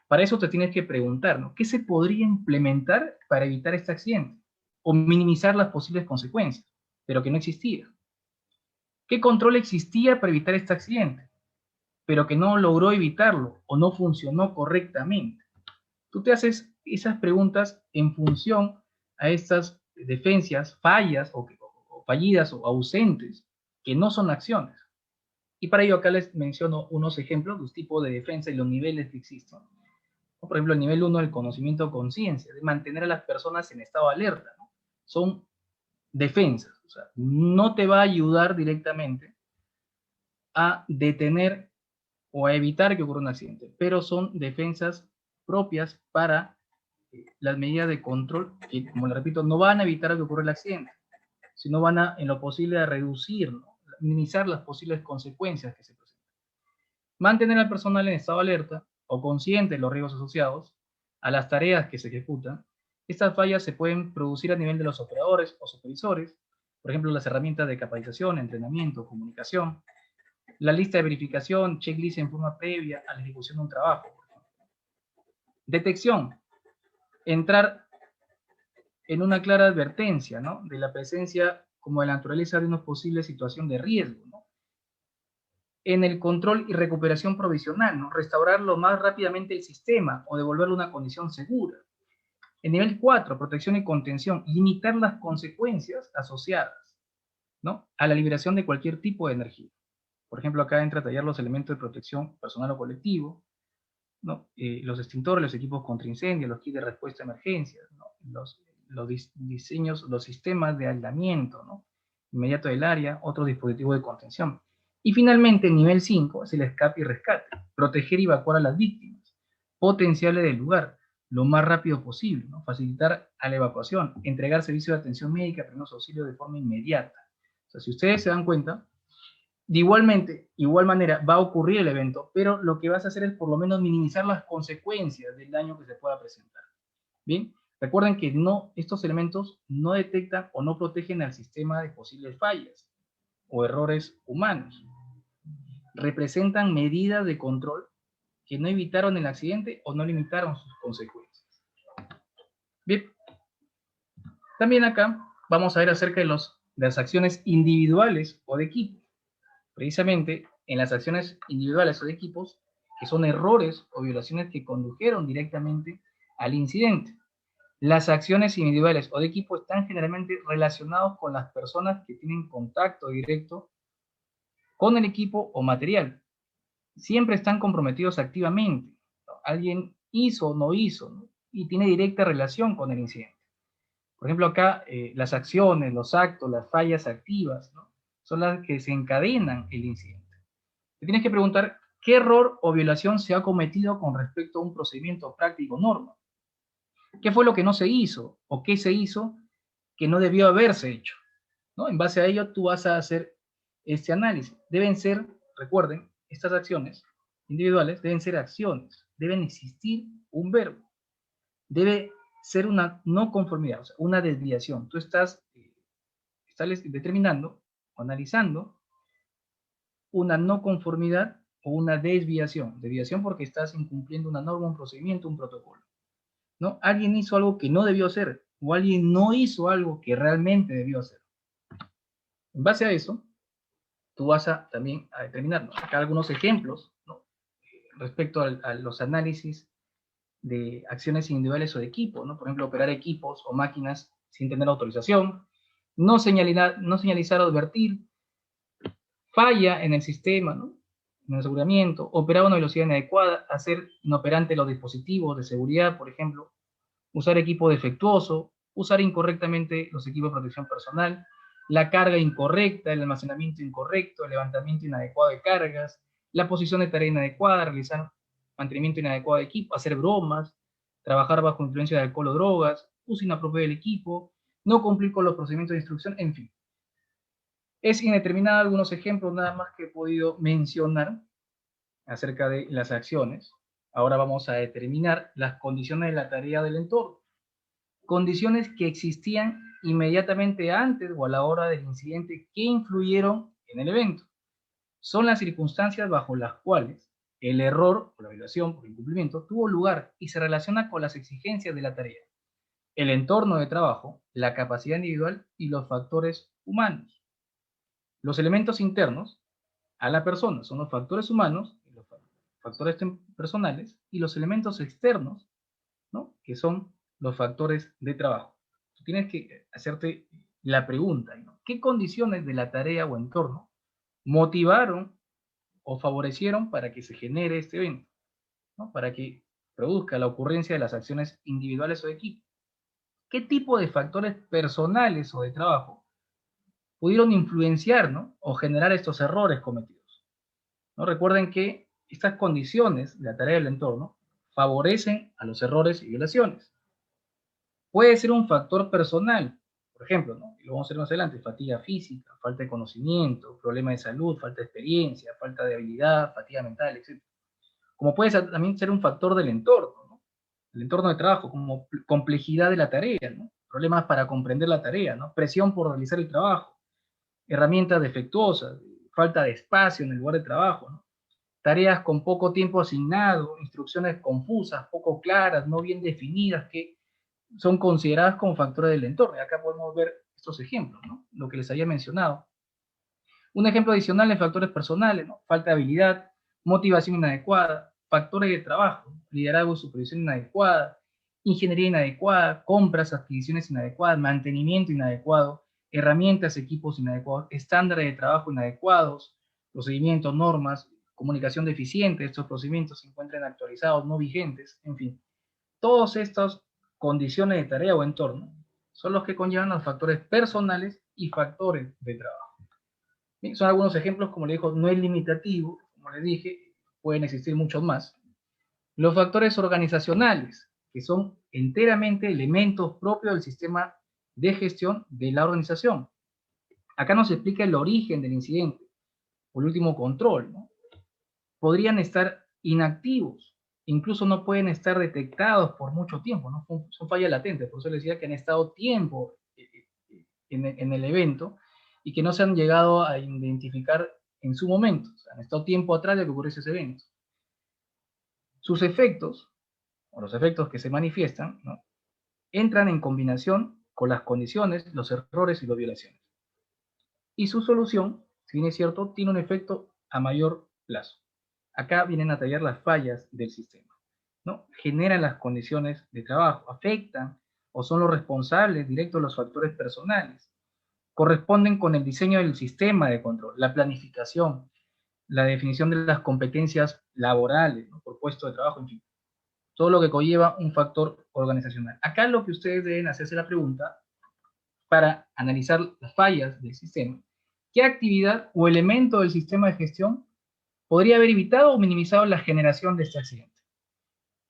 Para eso te tienes que preguntar, ¿no?, ¿qué se podría implementar para evitar este accidente o minimizar las posibles consecuencias, pero que no existía? ¿Qué control existía para evitar este accidente, pero que no logró evitarlo o no funcionó correctamente? Tú te haces esas preguntas en función a estas defensas, fallas o fallidas o ausentes, que no son acciones. Y para ello acá les menciono unos ejemplos de los tipos de defensa y los niveles que existen. Por ejemplo, el nivel 1 del conocimiento conciencia, de mantener a las personas en estado de alerta, ¿no? Son defensas, o sea, no te va a ayudar directamente a detener o a evitar que ocurra un accidente, pero son defensas propias para las medidas de control que, como le repito, no van a evitar que ocurra el accidente, sino van a, en lo posible, a reducir, ¿no? Minimizar las posibles consecuencias que se presentan. Mantener al personal en estado de alerta o consciente de los riesgos asociados a las tareas que se ejecutan. Estas fallas se pueden producir a nivel de los operadores o supervisores, por ejemplo, las herramientas de capacitación, entrenamiento, comunicación, la lista de verificación, checklist en forma previa a la ejecución de un trabajo. Detección, entrar en una clara advertencia, ¿no?, de la presencia como de la naturaleza de una posible situación de riesgo, ¿no? En el control y recuperación provisional, ¿no?, restaurar lo más rápidamente el sistema o devolverlo a una condición segura. En nivel 4, protección y contención, limitar las consecuencias asociadas, ¿no?, a la liberación de cualquier tipo de energía. Por ejemplo, acá entra a tallar los elementos de protección personal o colectivo, ¿no? Los extintores, los equipos contra incendios, los kits de respuesta a emergencias, ¿no? Los diseños, los sistemas de aislamiento, ¿no?, inmediato del área, otro dispositivo de contención. Y finalmente, el nivel 5 es el escape y rescate, proteger y evacuar a las víctimas potenciales del lugar lo más rápido posible, ¿no?, facilitar a la evacuación, entregar servicios de atención médica, primeros auxilios de forma inmediata. O sea, si ustedes se dan cuenta, de igual manera va a ocurrir el evento, pero lo que vas a hacer es por lo menos minimizar las consecuencias del daño que se pueda presentar. Bien, recuerden que estos elementos no detectan o no protegen al sistema de posibles fallas o errores humanos. Representan medidas de control que no evitaron el accidente o no limitaron sus consecuencias. Bien, también acá vamos a ver acerca de las acciones individuales o de equipo. Precisamente en las acciones individuales o de equipos, que son errores o violaciones que condujeron directamente al incidente. Las acciones individuales o de equipo están generalmente relacionados con las personas que tienen contacto directo con el equipo o material. Siempre están comprometidos activamente. Alguien hizo o no hizo, ¿no?, y tiene directa relación con el incidente. Por ejemplo, acá las acciones, los actos, las fallas activas, ¿no?, son las que desencadenan el incidente. Te tienes que preguntar qué error o violación se ha cometido con respecto a un procedimiento práctico norma. ¿Qué fue lo que no se hizo o qué se hizo que no debió haberse hecho, ¿no? En base a ello tú vas a hacer este análisis. Deben ser, recuerden, estas acciones individuales deben ser acciones, deben existir un verbo, debe ser una no conformidad, o sea, una desviación. Tú estás determinando o analizando una no conformidad o una desviación. Desviación porque estás incumpliendo una norma, un procedimiento, un protocolo, ¿no? Alguien hizo algo que no debió hacer o alguien no hizo algo que realmente debió hacer. En base a eso, tú vas a también a determinar, ¿no?, acá algunos ejemplos, ¿no?, respecto a los análisis de acciones individuales o de equipo, ¿no? Por ejemplo, operar equipos o máquinas sin tener autorización, no señalizar o advertir, falla en el sistema, ¿no?, en el aseguramiento, operar a una velocidad inadecuada, hacer inoperante los dispositivos de seguridad, por ejemplo, usar equipo defectuoso, usar incorrectamente los equipos de protección personal, la carga incorrecta, el almacenamiento incorrecto, el levantamiento inadecuado de cargas, la posición de tarea inadecuada, realizar mantenimiento inadecuado de equipo, hacer bromas, trabajar bajo influencia de alcohol o drogas, uso inapropiado del equipo, no cumplir con los procedimientos de instrucción, en fin. Es indeterminado algunos ejemplos nada más que he podido mencionar acerca de las acciones. Ahora vamos a determinar las condiciones de la tarea del entorno. Condiciones que existían inmediatamente antes o a la hora del incidente que influyeron en el evento. Son las circunstancias bajo las cuales el error o la violación por incumplimiento tuvo lugar y se relaciona con las exigencias de la tarea, el entorno de trabajo, la capacidad individual y los factores humanos. Los elementos internos a la persona son los factores humanos, los factores personales, y los elementos externos, ¿no?, que son los factores de trabajo. Tú tienes que hacerte la pregunta, ¿no?, ¿qué condiciones de la tarea o entorno motivaron o favorecieron para que se genere este evento, ¿no? Para que produzca la ocurrencia de las acciones individuales o de equipo. ¿Qué tipo de factores personales o de trabajo pudieron influenciar, ¿no? o generar estos errores cometidos? ¿No? Recuerden que estas condiciones de la tarea del entorno favorecen a los errores y violaciones. Puede ser un factor personal, por ejemplo, ¿no? Y lo vamos a ver más adelante, fatiga física, falta de conocimiento, problema de salud, falta de experiencia, falta de habilidad, fatiga mental, etc. Como puede ser, también ser un factor del entorno, ¿no? El entorno de trabajo, como complejidad de la tarea, ¿no? Problemas para comprender la tarea, ¿no? Presión por realizar el trabajo, herramientas defectuosas, falta de espacio en el lugar de trabajo, ¿no? Tareas con poco tiempo asignado, instrucciones confusas, poco claras, no bien definidas, que son consideradas como factores del entorno. Y acá podemos ver estos ejemplos, ¿no? Lo que les había mencionado. Un ejemplo adicional es factores personales, ¿no? Falta de habilidad, motivación inadecuada, factores de trabajo, liderazgo y supervisión inadecuada, ingeniería inadecuada, compras, adquisiciones inadecuadas, mantenimiento inadecuado, herramientas, equipos inadecuados, estándares de trabajo inadecuados, procedimientos, normas, comunicación deficiente. Estos procedimientos se encuentran actualizados, no vigentes, en fin. Todas estas condiciones de tarea o entorno son los que conllevan los factores personales y factores de trabajo. Bien, son algunos ejemplos, como le dijo, no es limitativo, como les dije, pueden existir muchos más. Los factores organizacionales, que son enteramente elementos propios del sistema de gestión de la organización. Acá nos explica el origen del incidente, o el último control, ¿no? Podrían estar inactivos, incluso no pueden estar detectados por mucho tiempo, ¿no? Son fallas latentes, por eso les decía que han estado tiempo en el evento y que no se han llegado a identificar en su momento, o sea, han estado tiempo atrás de que ocurriese ese evento. Sus efectos, o los efectos que se manifiestan, ¿no? entran en combinación con las condiciones, los errores y las violaciones. Y su solución, si bien es cierto, tiene un efecto a mayor plazo. Acá vienen a tallar las fallas del sistema, ¿no? Generan las condiciones de trabajo, afectan o son los responsables directos de los factores personales, corresponden con el diseño del sistema de control, la planificación, la definición de las competencias laborales, ¿no? por puesto de trabajo, en fin, todo lo que conlleva un factor organizacional. Acá lo que ustedes deben hacerse la pregunta para analizar las fallas del sistema: ¿qué actividad o elemento del sistema de gestión podría haber evitado o minimizado la generación de este accidente?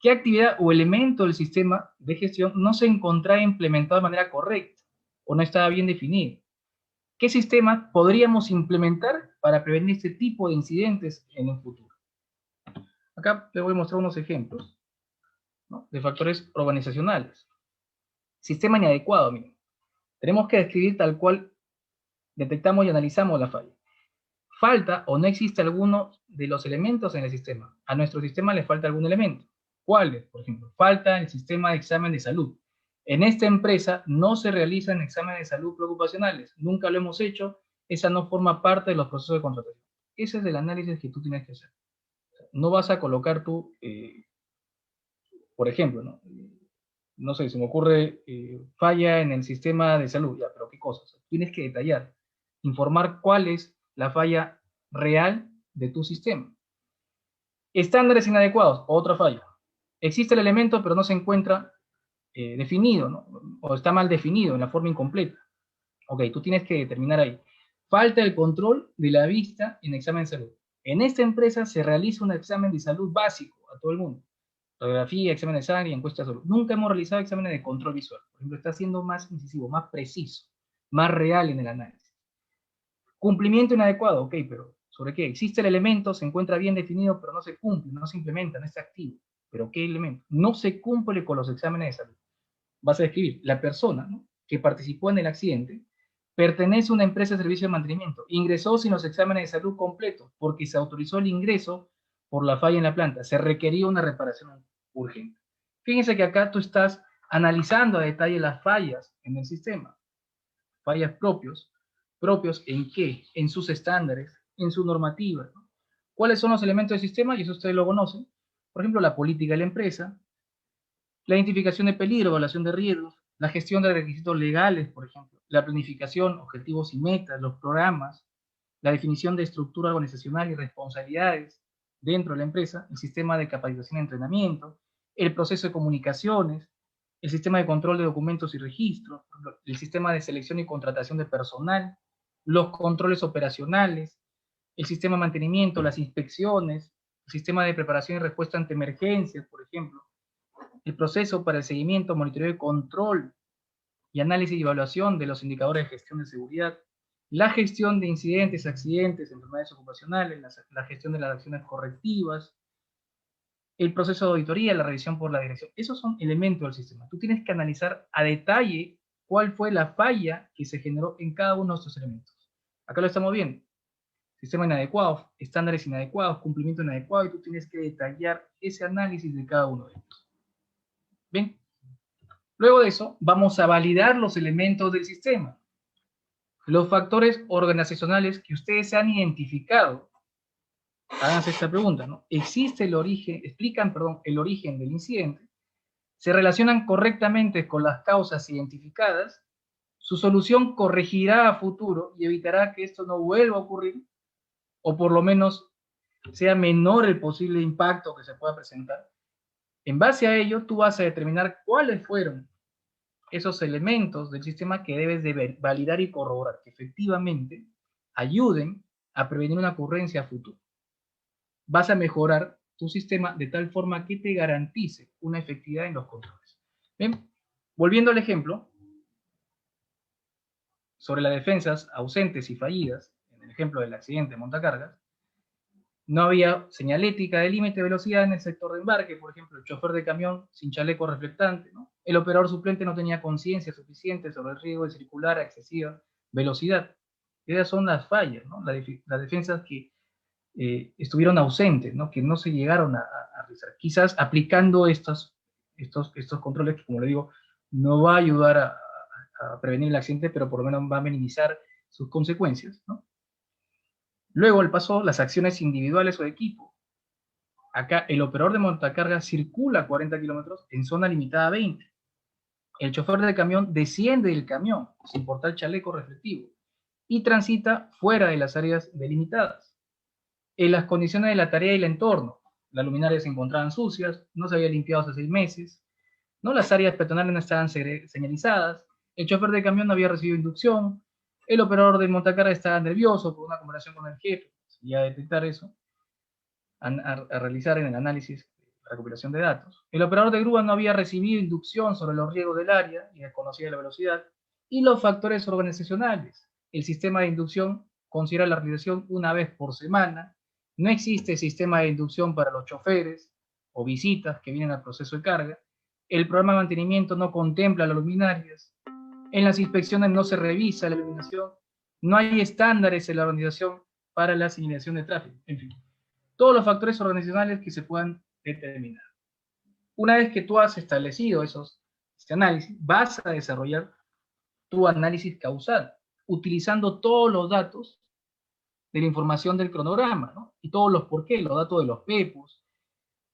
¿Qué actividad o elemento del sistema de gestión no se encontraba implementado de manera correcta o no estaba bien definido? ¿Qué sistema podríamos implementar para prevenir este tipo de incidentes en el futuro? Acá les voy a mostrar unos ejemplos, ¿no? de factores organizacionales. Sistema inadecuado, miren. Tenemos que describir tal cual detectamos y analizamos la falla. Falta o no existe alguno de los elementos en el sistema. A nuestro sistema le falta algún elemento. ¿Cuáles? Por ejemplo, falta el sistema de examen de salud. En esta empresa no se realizan exámenes de salud preocupacionales. Nunca lo hemos hecho. Esa no forma parte de los procesos de contratación. Ese es el análisis que tú tienes que hacer. No vas a colocar tú, por ejemplo, no sé, se me ocurre falla en el sistema de salud, ya, pero ¿qué cosas? Tienes que detallar, informar cuál es la falla real de tu sistema. Estándares inadecuados, otra falla. Existe el elemento, pero no se encuentra definido, ¿no? o está mal definido en la forma incompleta. Ok, tú tienes que determinar ahí. Falta el control de la vista en examen de salud. En esta empresa se realiza un examen de salud básico a todo el mundo. Radiografía, examen de sangre, encuesta de salud. Nunca hemos realizado exámenes de control visual. Por ejemplo, está siendo más incisivo, más preciso, más real en el análisis. Cumplimiento inadecuado, ok, pero ¿sobre qué? Existe el elemento, se encuentra bien definido, pero no se cumple, no se implementa, no está activo. ¿Pero qué elemento? No se cumple con los exámenes de salud. Vas a escribir, la persona, ¿no? que participó en el accidente pertenece a una empresa de servicio de mantenimiento, ingresó sin los exámenes de salud completos porque se autorizó el ingreso por la falla en la planta, se requería una reparación urgente. Fíjense que acá tú estás analizando a detalle las fallas en el sistema, fallas propios ¿en qué? En sus estándares, en su normativa, ¿no? ¿Cuáles son los elementos del sistema? Y eso ustedes lo conocen. Por ejemplo, la política de la empresa, la identificación de peligro, evaluación de riesgos, la gestión de requisitos legales, por ejemplo, la planificación, objetivos y metas, los programas, la definición de estructura organizacional y responsabilidades dentro de la empresa, el sistema de capacitación y entrenamiento, el proceso de comunicaciones, el sistema de control de documentos y registros, el sistema de selección y contratación de personal, los controles operacionales, el sistema de mantenimiento, las inspecciones, el sistema de preparación y respuesta ante emergencias, por ejemplo, el proceso para el seguimiento, monitoreo y control y análisis y evaluación de los indicadores de gestión de seguridad, la gestión de incidentes, accidentes, enfermedades ocupacionales, la gestión de las acciones correctivas, el proceso de auditoría, la revisión por la dirección. Esos son elementos del sistema. Tú tienes que analizar a detalle cuál fue la falla que se generó en cada uno de estos elementos. Acá lo estamos viendo. Sistema inadecuado, estándares inadecuados, cumplimiento inadecuado, y tú tienes que detallar ese análisis de cada uno de ellos. ¿Bien? Luego de eso, vamos a validar los elementos del sistema. Los factores organizacionales que ustedes han identificado. Háganse esta pregunta, ¿no? ¿Existe el origen, el origen del incidente? ¿Se relacionan correctamente con las causas identificadas? ¿Su solución corregirá a futuro y evitará que esto no vuelva a ocurrir? O por lo menos sea menor el posible impacto que se pueda presentar. En base a ello, tú vas a determinar cuáles fueron esos elementos del sistema que debes de validar y corroborar, que efectivamente ayuden a prevenir una ocurrencia a futuro. Vas a mejorar tu sistema de tal forma que te garantice una efectividad en los controles. Bien, volviendo al ejemplo, sobre las defensas ausentes y fallidas, en el ejemplo del accidente de montacargas, no había señalética de límite de velocidad en el sector de embarque, por ejemplo, el chofer de camión sin chaleco reflectante, ¿no? El operador suplente no tenía conciencia suficiente sobre el riesgo de circular a excesiva velocidad. Esas son las fallas, ¿no? Las defensas que estuvieron ausentes, ¿no? Que no se llegaron a realizar. Quizás aplicando estos controles, que como le digo, no va a ayudar a prevenir el accidente, pero por lo menos va a minimizar sus consecuencias, ¿no? Luego, el paso, las acciones individuales o de equipo. Acá, el operador de montacarga circula a 40 kilómetros en zona limitada a 20. El chofer de camión desciende del camión sin portar chaleco reflectivo y transita fuera de las áreas delimitadas. En las condiciones de la tarea y el entorno, las luminarias se encontraban sucias, no se había limpiado hace 6 meses, ¿no? Las áreas peatonales no estaban señalizadas, el chofer de camión no había recibido inducción, el operador de montacarga estaba nervioso por una conversación con el jefe, y a detectar eso, a realizar en el análisis, la recopilación de datos. El operador de grúa no había recibido inducción sobre los riesgos del área y desconocía la velocidad, y los factores organizacionales. El sistema de inducción considera la realización una vez por semana, no existe sistema de inducción para los choferes o visitas que vienen al proceso de carga, el programa de mantenimiento no contempla las luminarias, en las inspecciones no se revisa la iluminación, no hay estándares en la organización para la señalización de tráfico, en fin, todos los factores organizacionales que se puedan determinar. Una vez que tú has establecido este análisis, vas a desarrollar tu análisis causal, utilizando todos los datos de la información del cronograma, ¿no? Y todos los por qué, los datos de los PEPUs,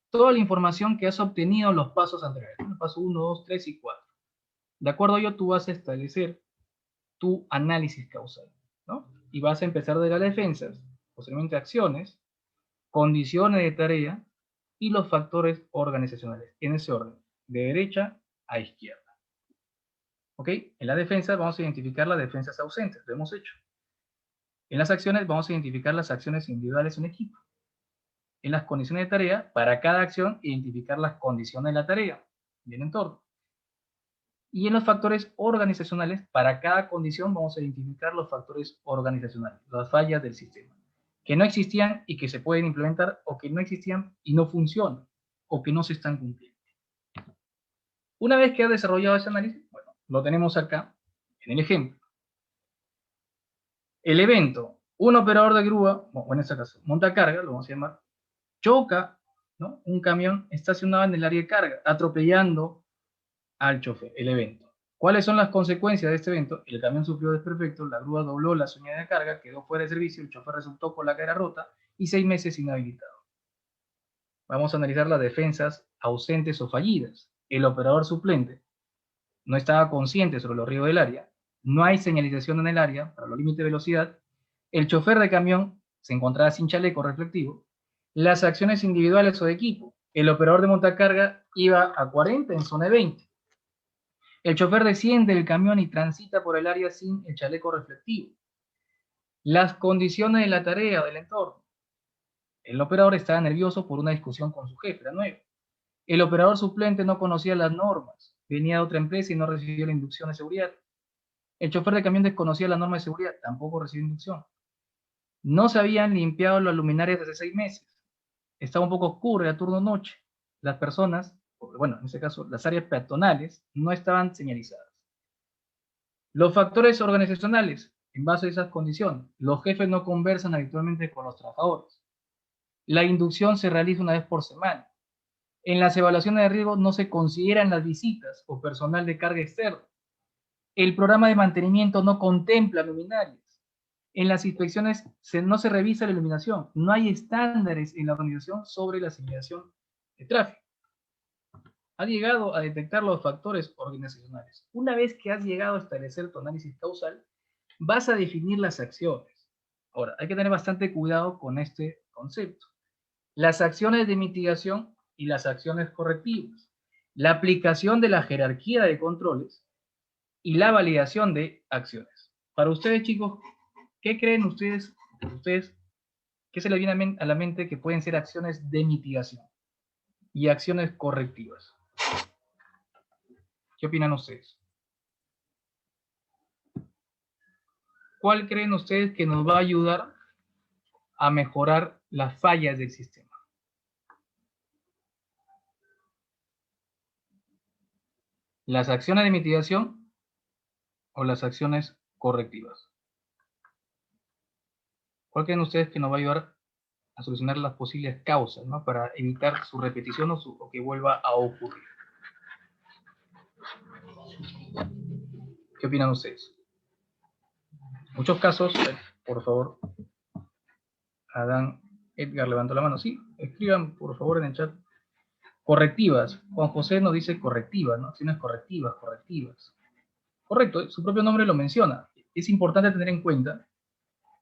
toda la información que has obtenido en los pasos anteriores, ¿no? El paso 1, 2, 3 y 4. De acuerdo a ello, tú vas a establecer tu análisis causal, ¿no? Y vas a empezar de las defensas, posteriormente acciones, condiciones de tarea y los factores organizacionales, en ese orden, de derecha a izquierda. ¿Ok? En la defensa vamos a identificar las defensas ausentes, lo hemos hecho. En las acciones vamos a identificar las acciones individuales en equipo. En las condiciones de tarea, para cada acción, identificar las condiciones de la tarea y el entorno. Y en los factores organizacionales, para cada condición vamos a identificar los factores organizacionales, las fallas del sistema, que no existían y que se pueden implementar, o que no existían y no funcionan, o que no se están cumpliendo. Una vez que ha desarrollado ese análisis, bueno, lo tenemos acá en el ejemplo. El evento, un operador de grúa, o en este caso, montacarga, lo vamos a llamar, choca, ¿no?, un camión estacionado en el área de carga, atropellando al chofer, el evento. ¿Cuáles son las consecuencias de este evento? El camión sufrió desperfectos, la grúa dobló la unidad de carga, quedó fuera de servicio, el chofer resultó con la cadera rota y 6 meses inhabilitado. Vamos a analizar las defensas ausentes o fallidas. El operador suplente no estaba consciente sobre los riesgos del área, no hay señalización en el área para los límites de velocidad, el chofer de camión se encontraba sin chaleco reflectivo, las acciones individuales o de equipo, el operador de montacarga iba a 40 en zona de 20. El chofer desciende del camión y transita por el área sin el chaleco reflectivo. Las condiciones de la tarea o del entorno. El operador estaba nervioso por una discusión con su jefe, la nueva. El operador suplente no conocía las normas, venía de otra empresa y no recibió la inducción de seguridad. El chofer de camión desconocía la norma de seguridad, tampoco recibió inducción. No se habían limpiado las luminarias desde 6 meses. Estaba un poco oscuro, era turno noche. Las personas, bueno, en este caso, las áreas peatonales, no estaban señalizadas. Los factores organizacionales, en base a esas condiciones, los jefes no conversan habitualmente con los trabajadores. La inducción se realiza una vez por semana. En las evaluaciones de riesgo no se consideran las visitas o personal de carga externa. El programa de mantenimiento no contempla luminarias. En las inspecciones no se revisa la iluminación. No hay estándares en la organización sobre la señalización de tráfico. Has llegado a detectar los factores organizacionales. Una vez que has llegado a establecer tu análisis causal, vas a definir las acciones. Ahora, hay que tener bastante cuidado con este concepto. Las acciones de mitigación y las acciones correctivas. La aplicación de la jerarquía de controles y la validación de acciones. Para ustedes, chicos, ¿qué creen ustedes qué se les viene a la mente que pueden ser acciones de mitigación y acciones correctivas? ¿Qué opinan ustedes? ¿Cuál creen ustedes que nos va a ayudar a mejorar las fallas del sistema? ¿Las acciones de mitigación o las acciones correctivas? ¿Cuál creen ustedes que nos va a ayudar a solucionar las posibles causas, ¿no? Para evitar su repetición o que vuelva a ocurrir? ¿Qué opinan ustedes? En muchos casos, por favor, Adán, Edgar levantó la mano. Sí, escriban por favor en el chat. Correctivas. Juan José nos dice correctivas, ¿no? Acciones correctivas, correctivas. Correcto, su propio nombre lo menciona. Es importante tener en cuenta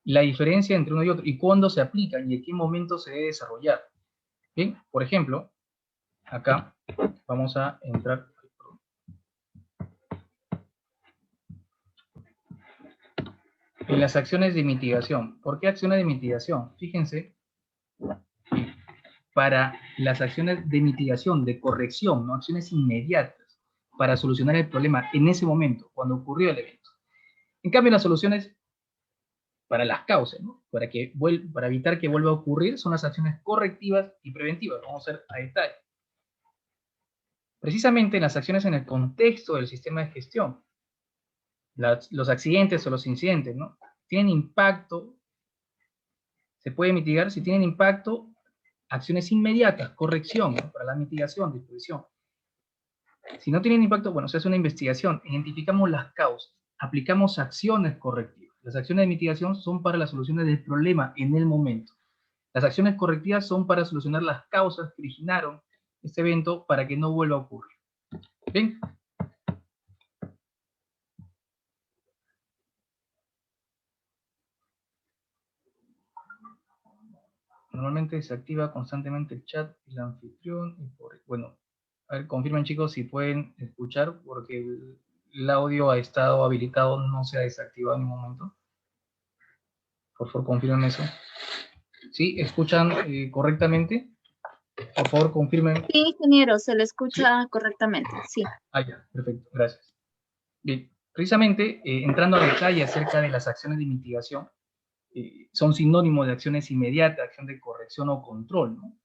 la diferencia entre uno y otro y cuándo se aplican y en qué momento se debe desarrollar. Bien, por ejemplo, acá vamos a entrar en las acciones de mitigación. ¿Por qué acciones de mitigación? Fíjense, para las acciones de mitigación, de corrección, ¿no? Acciones inmediatas para solucionar el problema en ese momento, cuando ocurrió el evento. En cambio, las soluciones para las causas, ¿no? Para evitar que vuelva a ocurrir, son las acciones correctivas y preventivas. Vamos a ver a detalle. Precisamente en las acciones en el contexto del sistema de gestión, los accidentes o los incidentes, ¿no? Tienen impacto, se puede mitigar si tienen impacto, acciones inmediatas, corrección, ¿no? Para la mitigación, disposición. Si no tienen impacto, bueno, se hace una investigación, identificamos las causas, aplicamos acciones correctivas. Las acciones de mitigación son para las soluciones del problema en el momento. Las acciones correctivas son para solucionar las causas que originaron este evento para que no vuelva a ocurrir. ¿Bien? Normalmente se activa constantemente el chat y el anfitrión. Bueno, a ver, confirmen chicos si pueden escuchar porque el audio ha estado habilitado, no se ha desactivado en ningún momento. Por favor, confirmen eso. ¿Sí? ¿Escuchan correctamente? Por favor, confirmen.
Sí, ingeniero, se le escucha correctamente, sí.
Ah, ya, perfecto, gracias. Bien, precisamente entrando a detalle acerca de las acciones de mitigación, son sinónimos de acciones inmediatas, acción de corrección o control, ¿no?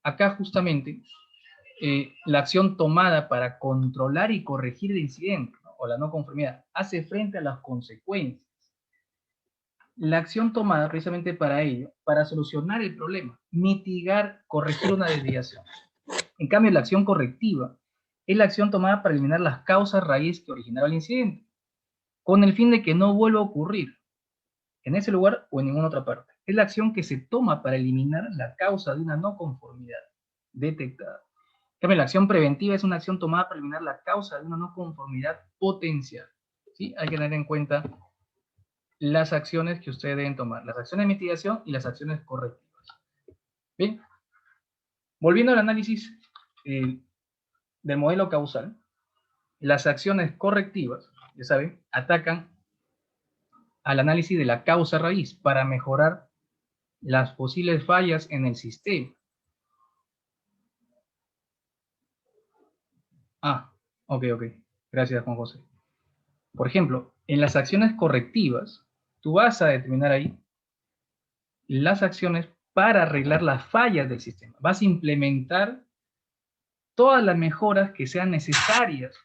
Acá justamente la acción tomada para controlar y corregir el incidente, ¿no? O la no conformidad hace frente a las consecuencias. La acción tomada precisamente para ello, para solucionar el problema, mitigar, corregir una desviación. En cambio, la acción correctiva es la acción tomada para eliminar las causas raíz que originaron el incidente, con el fin de que no vuelva a ocurrir en ese lugar o en ninguna otra parte. Es la acción que se toma para eliminar la causa de una no conformidad detectada. En cambio, la acción preventiva es una acción tomada para eliminar la causa de una no conformidad potencial. ¿Sí? Hay que tener en cuenta las acciones que ustedes deben tomar, las acciones de mitigación y las acciones correctivas. Bien, volviendo al análisis del modelo causal, las acciones correctivas, ya saben, atacan al análisis de la causa raíz para mejorar las posibles fallas en el sistema. Ok. Gracias, Juan José. Por ejemplo, en las acciones correctivas, tú vas a determinar ahí las acciones para arreglar las fallas del sistema. Vas a implementar todas las mejoras que sean necesarias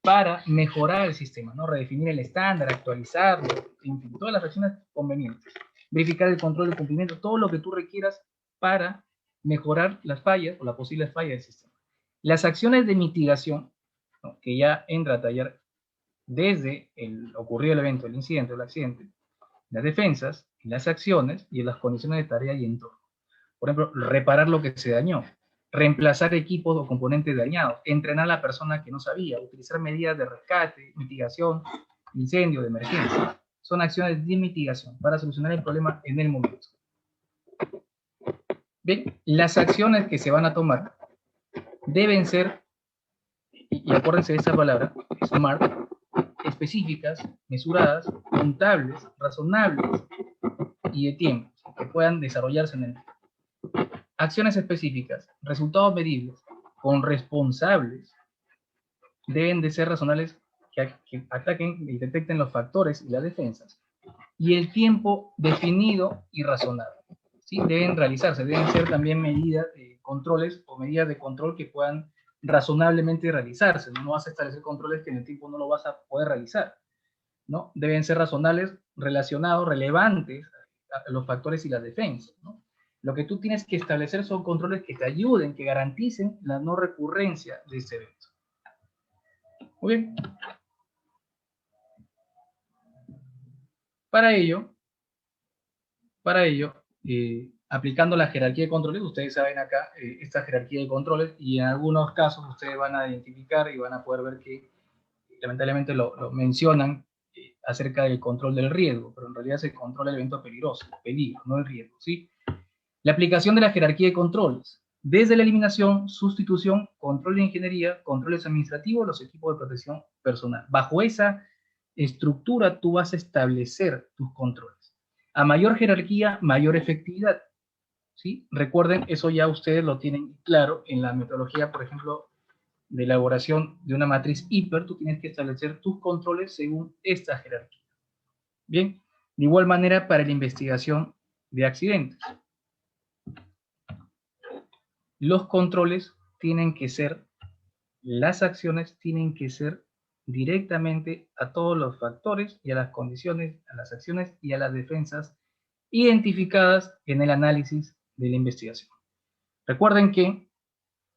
para mejorar el sistema, ¿no? Redefinir el estándar, actualizarlo, en fin, todas las acciones convenientes. Verificar el control de cumplimiento, todo lo que tú requieras para mejorar las fallas o las posibles fallas del sistema. Las acciones de mitigación, ¿no?, que ya entra a tallar desde el ocurrido el evento, el incidente o el accidente, las defensas, las acciones y las condiciones de tarea y entorno. Por ejemplo, reparar lo que se dañó, reemplazar equipos o componentes dañados, entrenar a la persona que no sabía, utilizar medidas de rescate, mitigación, incendio, de emergencia. Son acciones de mitigación para solucionar el problema en el momento. Bien, las acciones que se van a tomar deben ser, y acuérdense de esta palabra, SMART, específicas, mesuradas, contables, razonables y de tiempo, que puedan desarrollarse en el tiempo. Acciones específicas, resultados medibles, con responsables, deben de ser razonables, que ataquen y detecten los factores y las defensas, y el tiempo definido y razonable. ¿Sí? Deben realizarse, deben ser también medidas de controles o medidas de control que puedan razonablemente realizarse. No vas a establecer controles que en el tiempo no lo vas a poder realizar, ¿no? Deben ser razonables, relacionados, relevantes a los factores y las defensas, ¿no? Lo que tú tienes que establecer son controles que te ayuden, que garanticen la no recurrencia de este evento. Muy bien. Para ello, aplicando la jerarquía de controles, ustedes saben acá esta jerarquía de controles, y en algunos casos ustedes van a identificar y van a poder ver que lamentablemente lo mencionan acerca del control del riesgo, pero en realidad se controla el evento peligroso, el peligro, no el riesgo, ¿sí? La aplicación de la jerarquía de controles, desde la eliminación, sustitución, control de ingeniería, controles administrativos, los equipos de protección personal. Bajo esa estructura tú vas a establecer tus controles. A mayor jerarquía, mayor efectividad, ¿sí? Recuerden, eso ya ustedes lo tienen claro en la metodología, por ejemplo, de elaboración de una matriz hiper. Tú tienes que establecer tus controles según esta jerarquía. Bien, de igual manera para la investigación de accidentes. Los controles tienen que ser, las acciones tienen que ser directamente a todos los factores y a las condiciones, a las acciones y a las defensas identificadas en el análisis de la investigación. Recuerden que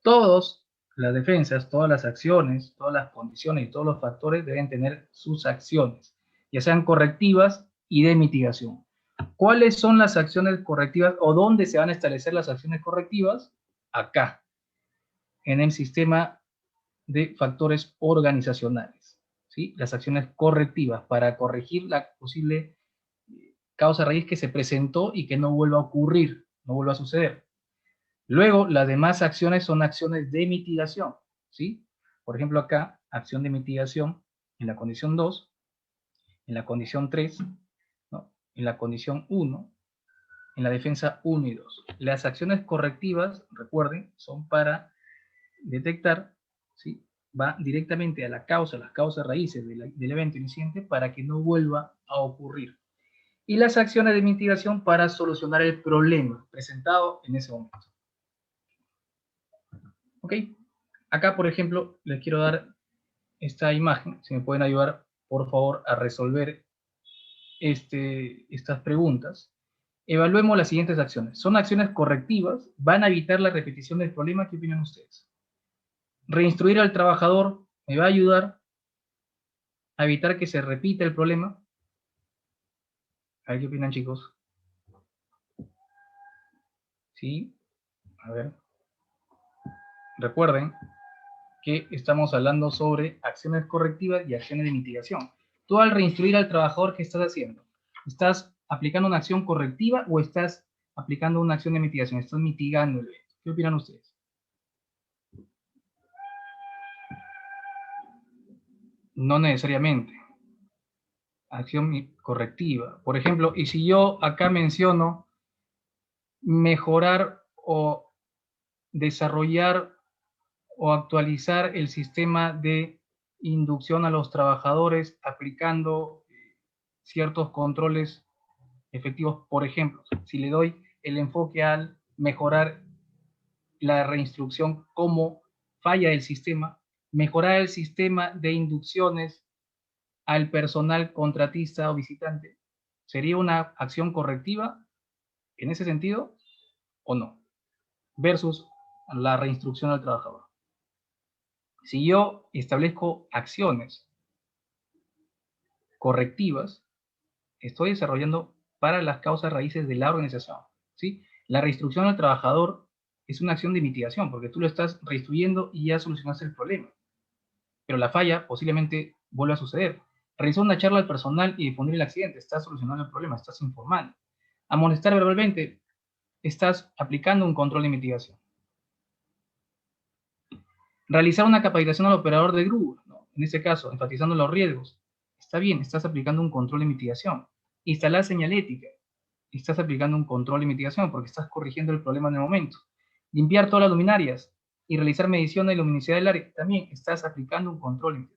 todas las defensas, todas las acciones, todas las condiciones y todos los factores deben tener sus acciones, ya sean correctivas y de mitigación. ¿Cuáles son las acciones correctivas o dónde se van a establecer las acciones correctivas? Acá, en el sistema de factores organizacionales, ¿sí? Las acciones correctivas para corregir la posible causa raíz que se presentó y que no vuelva a ocurrir, no vuelva a suceder. Luego, las demás acciones son acciones de mitigación, ¿sí? Por ejemplo, acá, acción de mitigación en la condición 2, en la condición 3, ¿no?, en la condición 1, en la defensa 1 y 2. Las acciones correctivas, recuerden, son para detectar, ¿sí?, va directamente a la causa, las causas raíces del evento incidente para que no vuelva a ocurrir. Y las acciones de mitigación para solucionar el problema presentado en ese momento. ¿Ok? Acá, por ejemplo, les quiero dar esta imagen. Si me pueden ayudar, por favor, a resolver estas preguntas. Evaluemos las siguientes acciones. Son acciones correctivas, van a evitar la repetición del problema. ¿Qué opinan ustedes? Reinstruir al trabajador me va a ayudar a evitar que se repita el problema. A ver qué opinan, chicos. Sí, a ver. Recuerden que estamos hablando sobre acciones correctivas y acciones de mitigación. Tú, al reinstruir al trabajador, ¿qué estás haciendo? ¿Estás aplicando una acción correctiva o estás aplicando una acción de mitigación? Estás mitigando el evento. ¿Qué opinan ustedes? No necesariamente. Acción correctiva. Por ejemplo, y si yo acá menciono mejorar o desarrollar o actualizar el sistema de inducción a los trabajadores aplicando ciertos controles efectivos. Por ejemplo, si le doy el enfoque al mejorar la reinstrucción como falla del sistema, mejorar el sistema de inducciones al personal contratista o visitante, ¿sería una acción correctiva en ese sentido o no? Versus la reinstrucción al trabajador. Si yo establezco acciones correctivas, estoy desarrollando para las causas raíces de la organización, ¿sí? La reinstrucción al trabajador es una acción de mitigación, porque tú lo estás reinstruyendo y ya solucionaste el problema. Pero la falla posiblemente vuelva a suceder. Realizar una charla al personal y difundir el accidente, estás solucionando el problema, estás informando. Amonestar verbalmente, estás aplicando un control de mitigación. Realizar una capacitación al operador de grúa, ¿no? En este caso, enfatizando los riesgos. Está bien, estás aplicando un control de mitigación. Instalar señalética, estás aplicando un control de mitigación porque estás corrigiendo el problema en el momento. Limpiar todas las luminarias y realizar medición de luminosidad del área, también estás aplicando un control.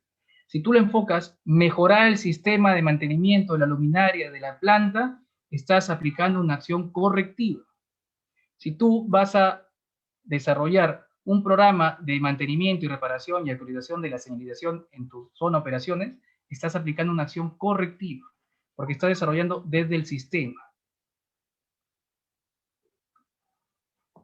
Si tú lo enfocas, mejorar el sistema de mantenimiento de la luminaria de la planta, estás aplicando una acción correctiva. Si tú vas a desarrollar un programa de mantenimiento y reparación y actualización de la señalización en tu zona de operaciones, estás aplicando una acción correctiva, porque estás desarrollando desde el sistema,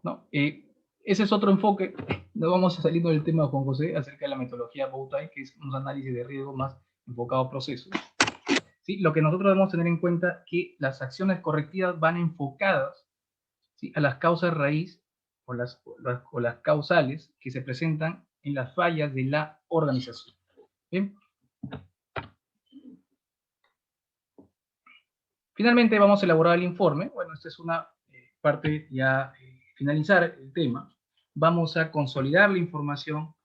¿no? Ese es otro enfoque. No vamos a salir del tema de Juan José acerca de la metodología Bowtie, que es un análisis de riesgo más enfocado a procesos. ¿Sí? Lo que nosotros debemos tener en cuenta es que las acciones correctivas van enfocadas, ¿sí?, a las causas raíz o las causales que se presentan en las fallas de la organización. ¿Bien? Finalmente vamos a elaborar el informe. Bueno, esta es una parte ya finalizar el tema. Vamos a consolidar la información,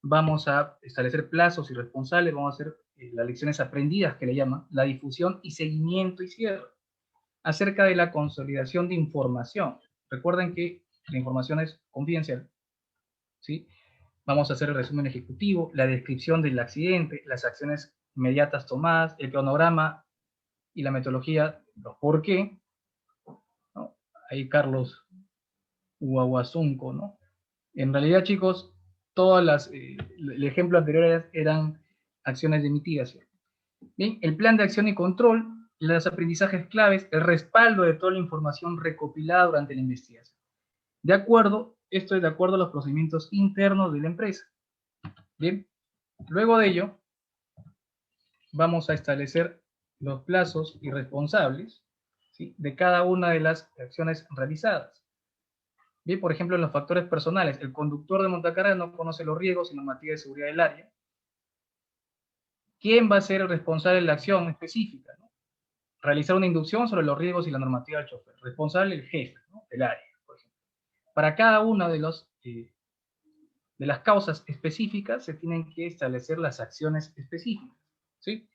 vamos a establecer plazos y responsables, vamos a hacer las lecciones aprendidas que le llaman, la difusión y seguimiento y cierre. Acerca de la consolidación de información. Recuerden que la información es confidencial, ¿sí? Vamos a hacer el resumen ejecutivo, la descripción del accidente, las acciones inmediatas tomadas, el cronograma y la metodología, los por qué, ¿no? Ahí Carlos Huahuazunco, ¿no? En realidad, chicos, el ejemplo anterior eran acciones de mitigación. Bien, el plan de acción y control, los aprendizajes claves, el respaldo de toda la información recopilada durante la investigación. Esto es de acuerdo a los procedimientos internos de la empresa. Bien, luego de ello, vamos a establecer los plazos y responsables, ¿sí?, de cada una de las acciones realizadas. Bien, por ejemplo, en los factores personales, el conductor de montacarga no conoce los riesgos y normativa de seguridad del área. ¿Quién va a ser el responsable de la acción específica, ¿no? Realizar una inducción sobre los riesgos y la normativa del chofer. Responsable el jefe, ¿no?, del área, por ejemplo. Para cada una de las causas específicas se tienen que establecer las acciones específicas, ¿sí?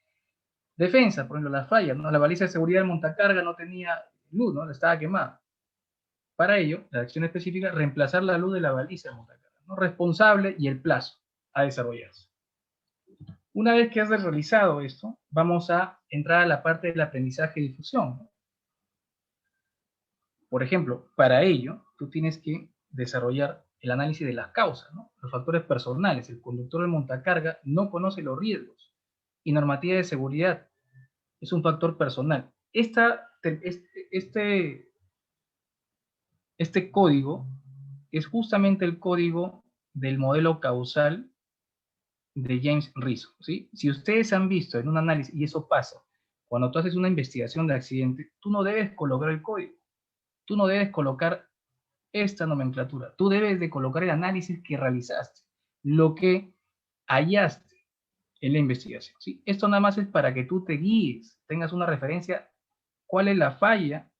Defensa, por ejemplo, las fallas, ¿no? La baliza de seguridad del montacarga no tenía luz, ¿no? Estaba quemada. Para ello, la acción específica, reemplazar la luz de la baliza del montacarga, ¿no? Responsable y el plazo a desarrollarse. Una vez que has realizado esto, vamos a entrar a la parte del aprendizaje y difusión, ¿no? Por ejemplo, para ello, tú tienes que desarrollar el análisis de las causas, ¿no? Los factores personales. El conductor del montacarga no conoce los riesgos y normativa de seguridad es un factor personal. Este código es justamente el código del modelo causal de James Rizzo, ¿sí? Si ustedes han visto en un análisis, y eso pasa, cuando tú haces una investigación de accidente, tú no debes colocar el código, tú no debes colocar esta nomenclatura, tú debes de colocar el análisis que realizaste, lo que hallaste en la investigación, ¿sí? Esto nada más es para que tú te guíes, tengas una referencia cuál es la falla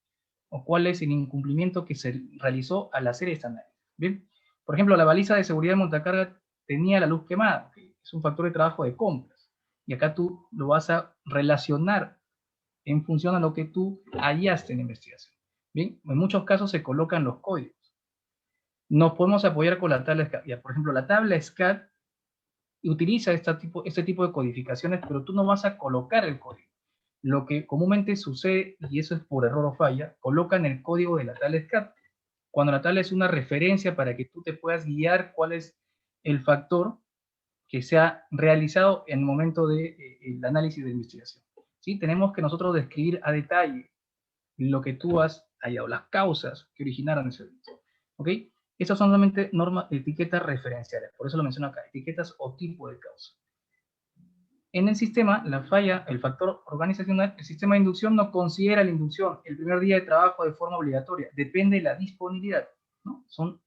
o cuál es el incumplimiento que se realizó al hacer esta análisis. ¿Bien? Por ejemplo, la baliza de seguridad de montacarga tenía la luz quemada, que es un factor de trabajo de compras. Y acá tú lo vas a relacionar en función a lo que tú hallaste en la investigación. Bien, en muchos casos se colocan los códigos. Nos podemos apoyar con la tabla SCAD. Ya, por ejemplo, la tabla SCAD utiliza este tipo de codificaciones, pero tú no vas a colocar el código. Lo que comúnmente sucede, y eso es por error o falla, colocan el código de la tabla SCAD, cuando la tabla es una referencia para que tú te puedas guiar cuál es el factor que se ha realizado en el momento del análisis de investigación. ¿Sí? Tenemos que nosotros describir a detalle lo que tú has hallado, las causas que originaron ese evento. ¿Ok? Estas son solamente etiquetas referenciales, por eso lo menciono acá, etiquetas o tipo de causa. En el sistema, la falla, el factor organizacional, el sistema de inducción no considera la inducción el primer día de trabajo de forma obligatoria, depende de la disponibilidad, ¿no? Son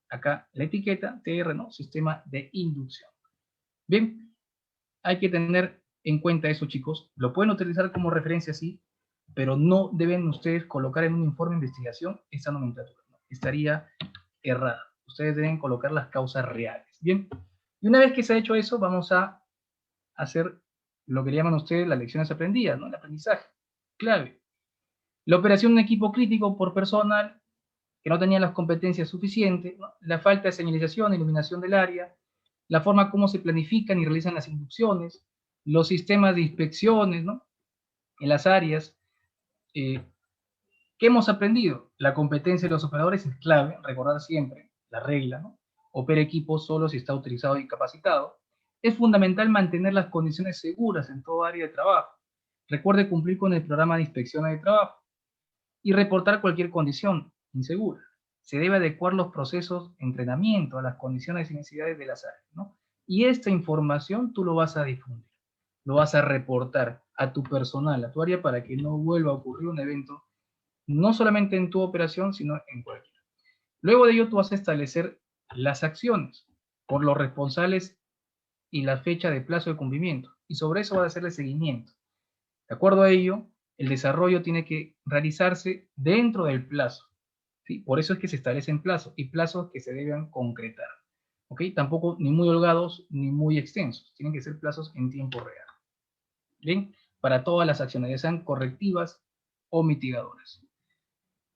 acá la etiqueta TR, ¿no? Sistema de inducción. Bien, hay que tener en cuenta eso, chicos. Lo pueden utilizar como referencia, sí, pero no deben ustedes colocar en un informe de investigación esa nomenclatura, ¿no? Estaría errada. Ustedes deben colocar las causas reales. Bien, y una vez que se ha hecho eso, vamos a hacer lo que llaman ustedes las lecciones aprendidas, ¿no? El aprendizaje. Clave. La operación de un equipo crítico por personal que no tenía las competencias suficientes, ¿no? La falta de señalización, iluminación del área, la forma como se planifican y realizan las inducciones, los sistemas de inspecciones, ¿no? En las áreas. ¿Qué hemos aprendido? La competencia de los operadores es clave, recordar siempre la regla, ¿no? Opera equipo solo si está autorizado y capacitado. Es fundamental mantener las condiciones seguras en todo área de trabajo. Recuerde cumplir con el programa de inspección de trabajo y reportar cualquier condición insegura. Se debe adecuar los procesos de entrenamiento a las condiciones y necesidades de las áreas, ¿no? Y esta información tú lo vas a difundir, lo vas a reportar a tu personal, a tu área, para que no vuelva a ocurrir un evento, no solamente en tu operación, sino en cualquiera. Luego de ello, tú vas a establecer las acciones por los responsables y la fecha de plazo de cumplimiento, y sobre eso vas a hacerle seguimiento. De acuerdo a ello, el desarrollo tiene que realizarse dentro del plazo, ¿sí? Por eso es que se establecen plazos, y plazos que se deben concretar, ¿ok? Tampoco ni muy holgados ni muy extensos, tienen que ser plazos en tiempo real. Bien, para todas las acciones, ya sean correctivas o mitigadoras.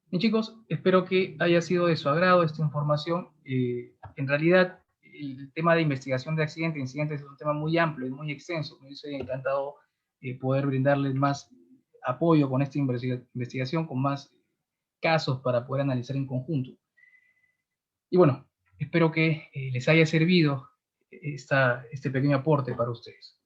Bien, chicos, espero que haya sido de su agrado esta información. En realidad, el tema de investigación de accidentes e incidentes es un tema muy amplio y muy extenso. Me hubiese encantado poder brindarles más apoyo con esta investigación, con más casos para poder analizar en conjunto. Y bueno, espero que les haya servido este pequeño aporte para ustedes.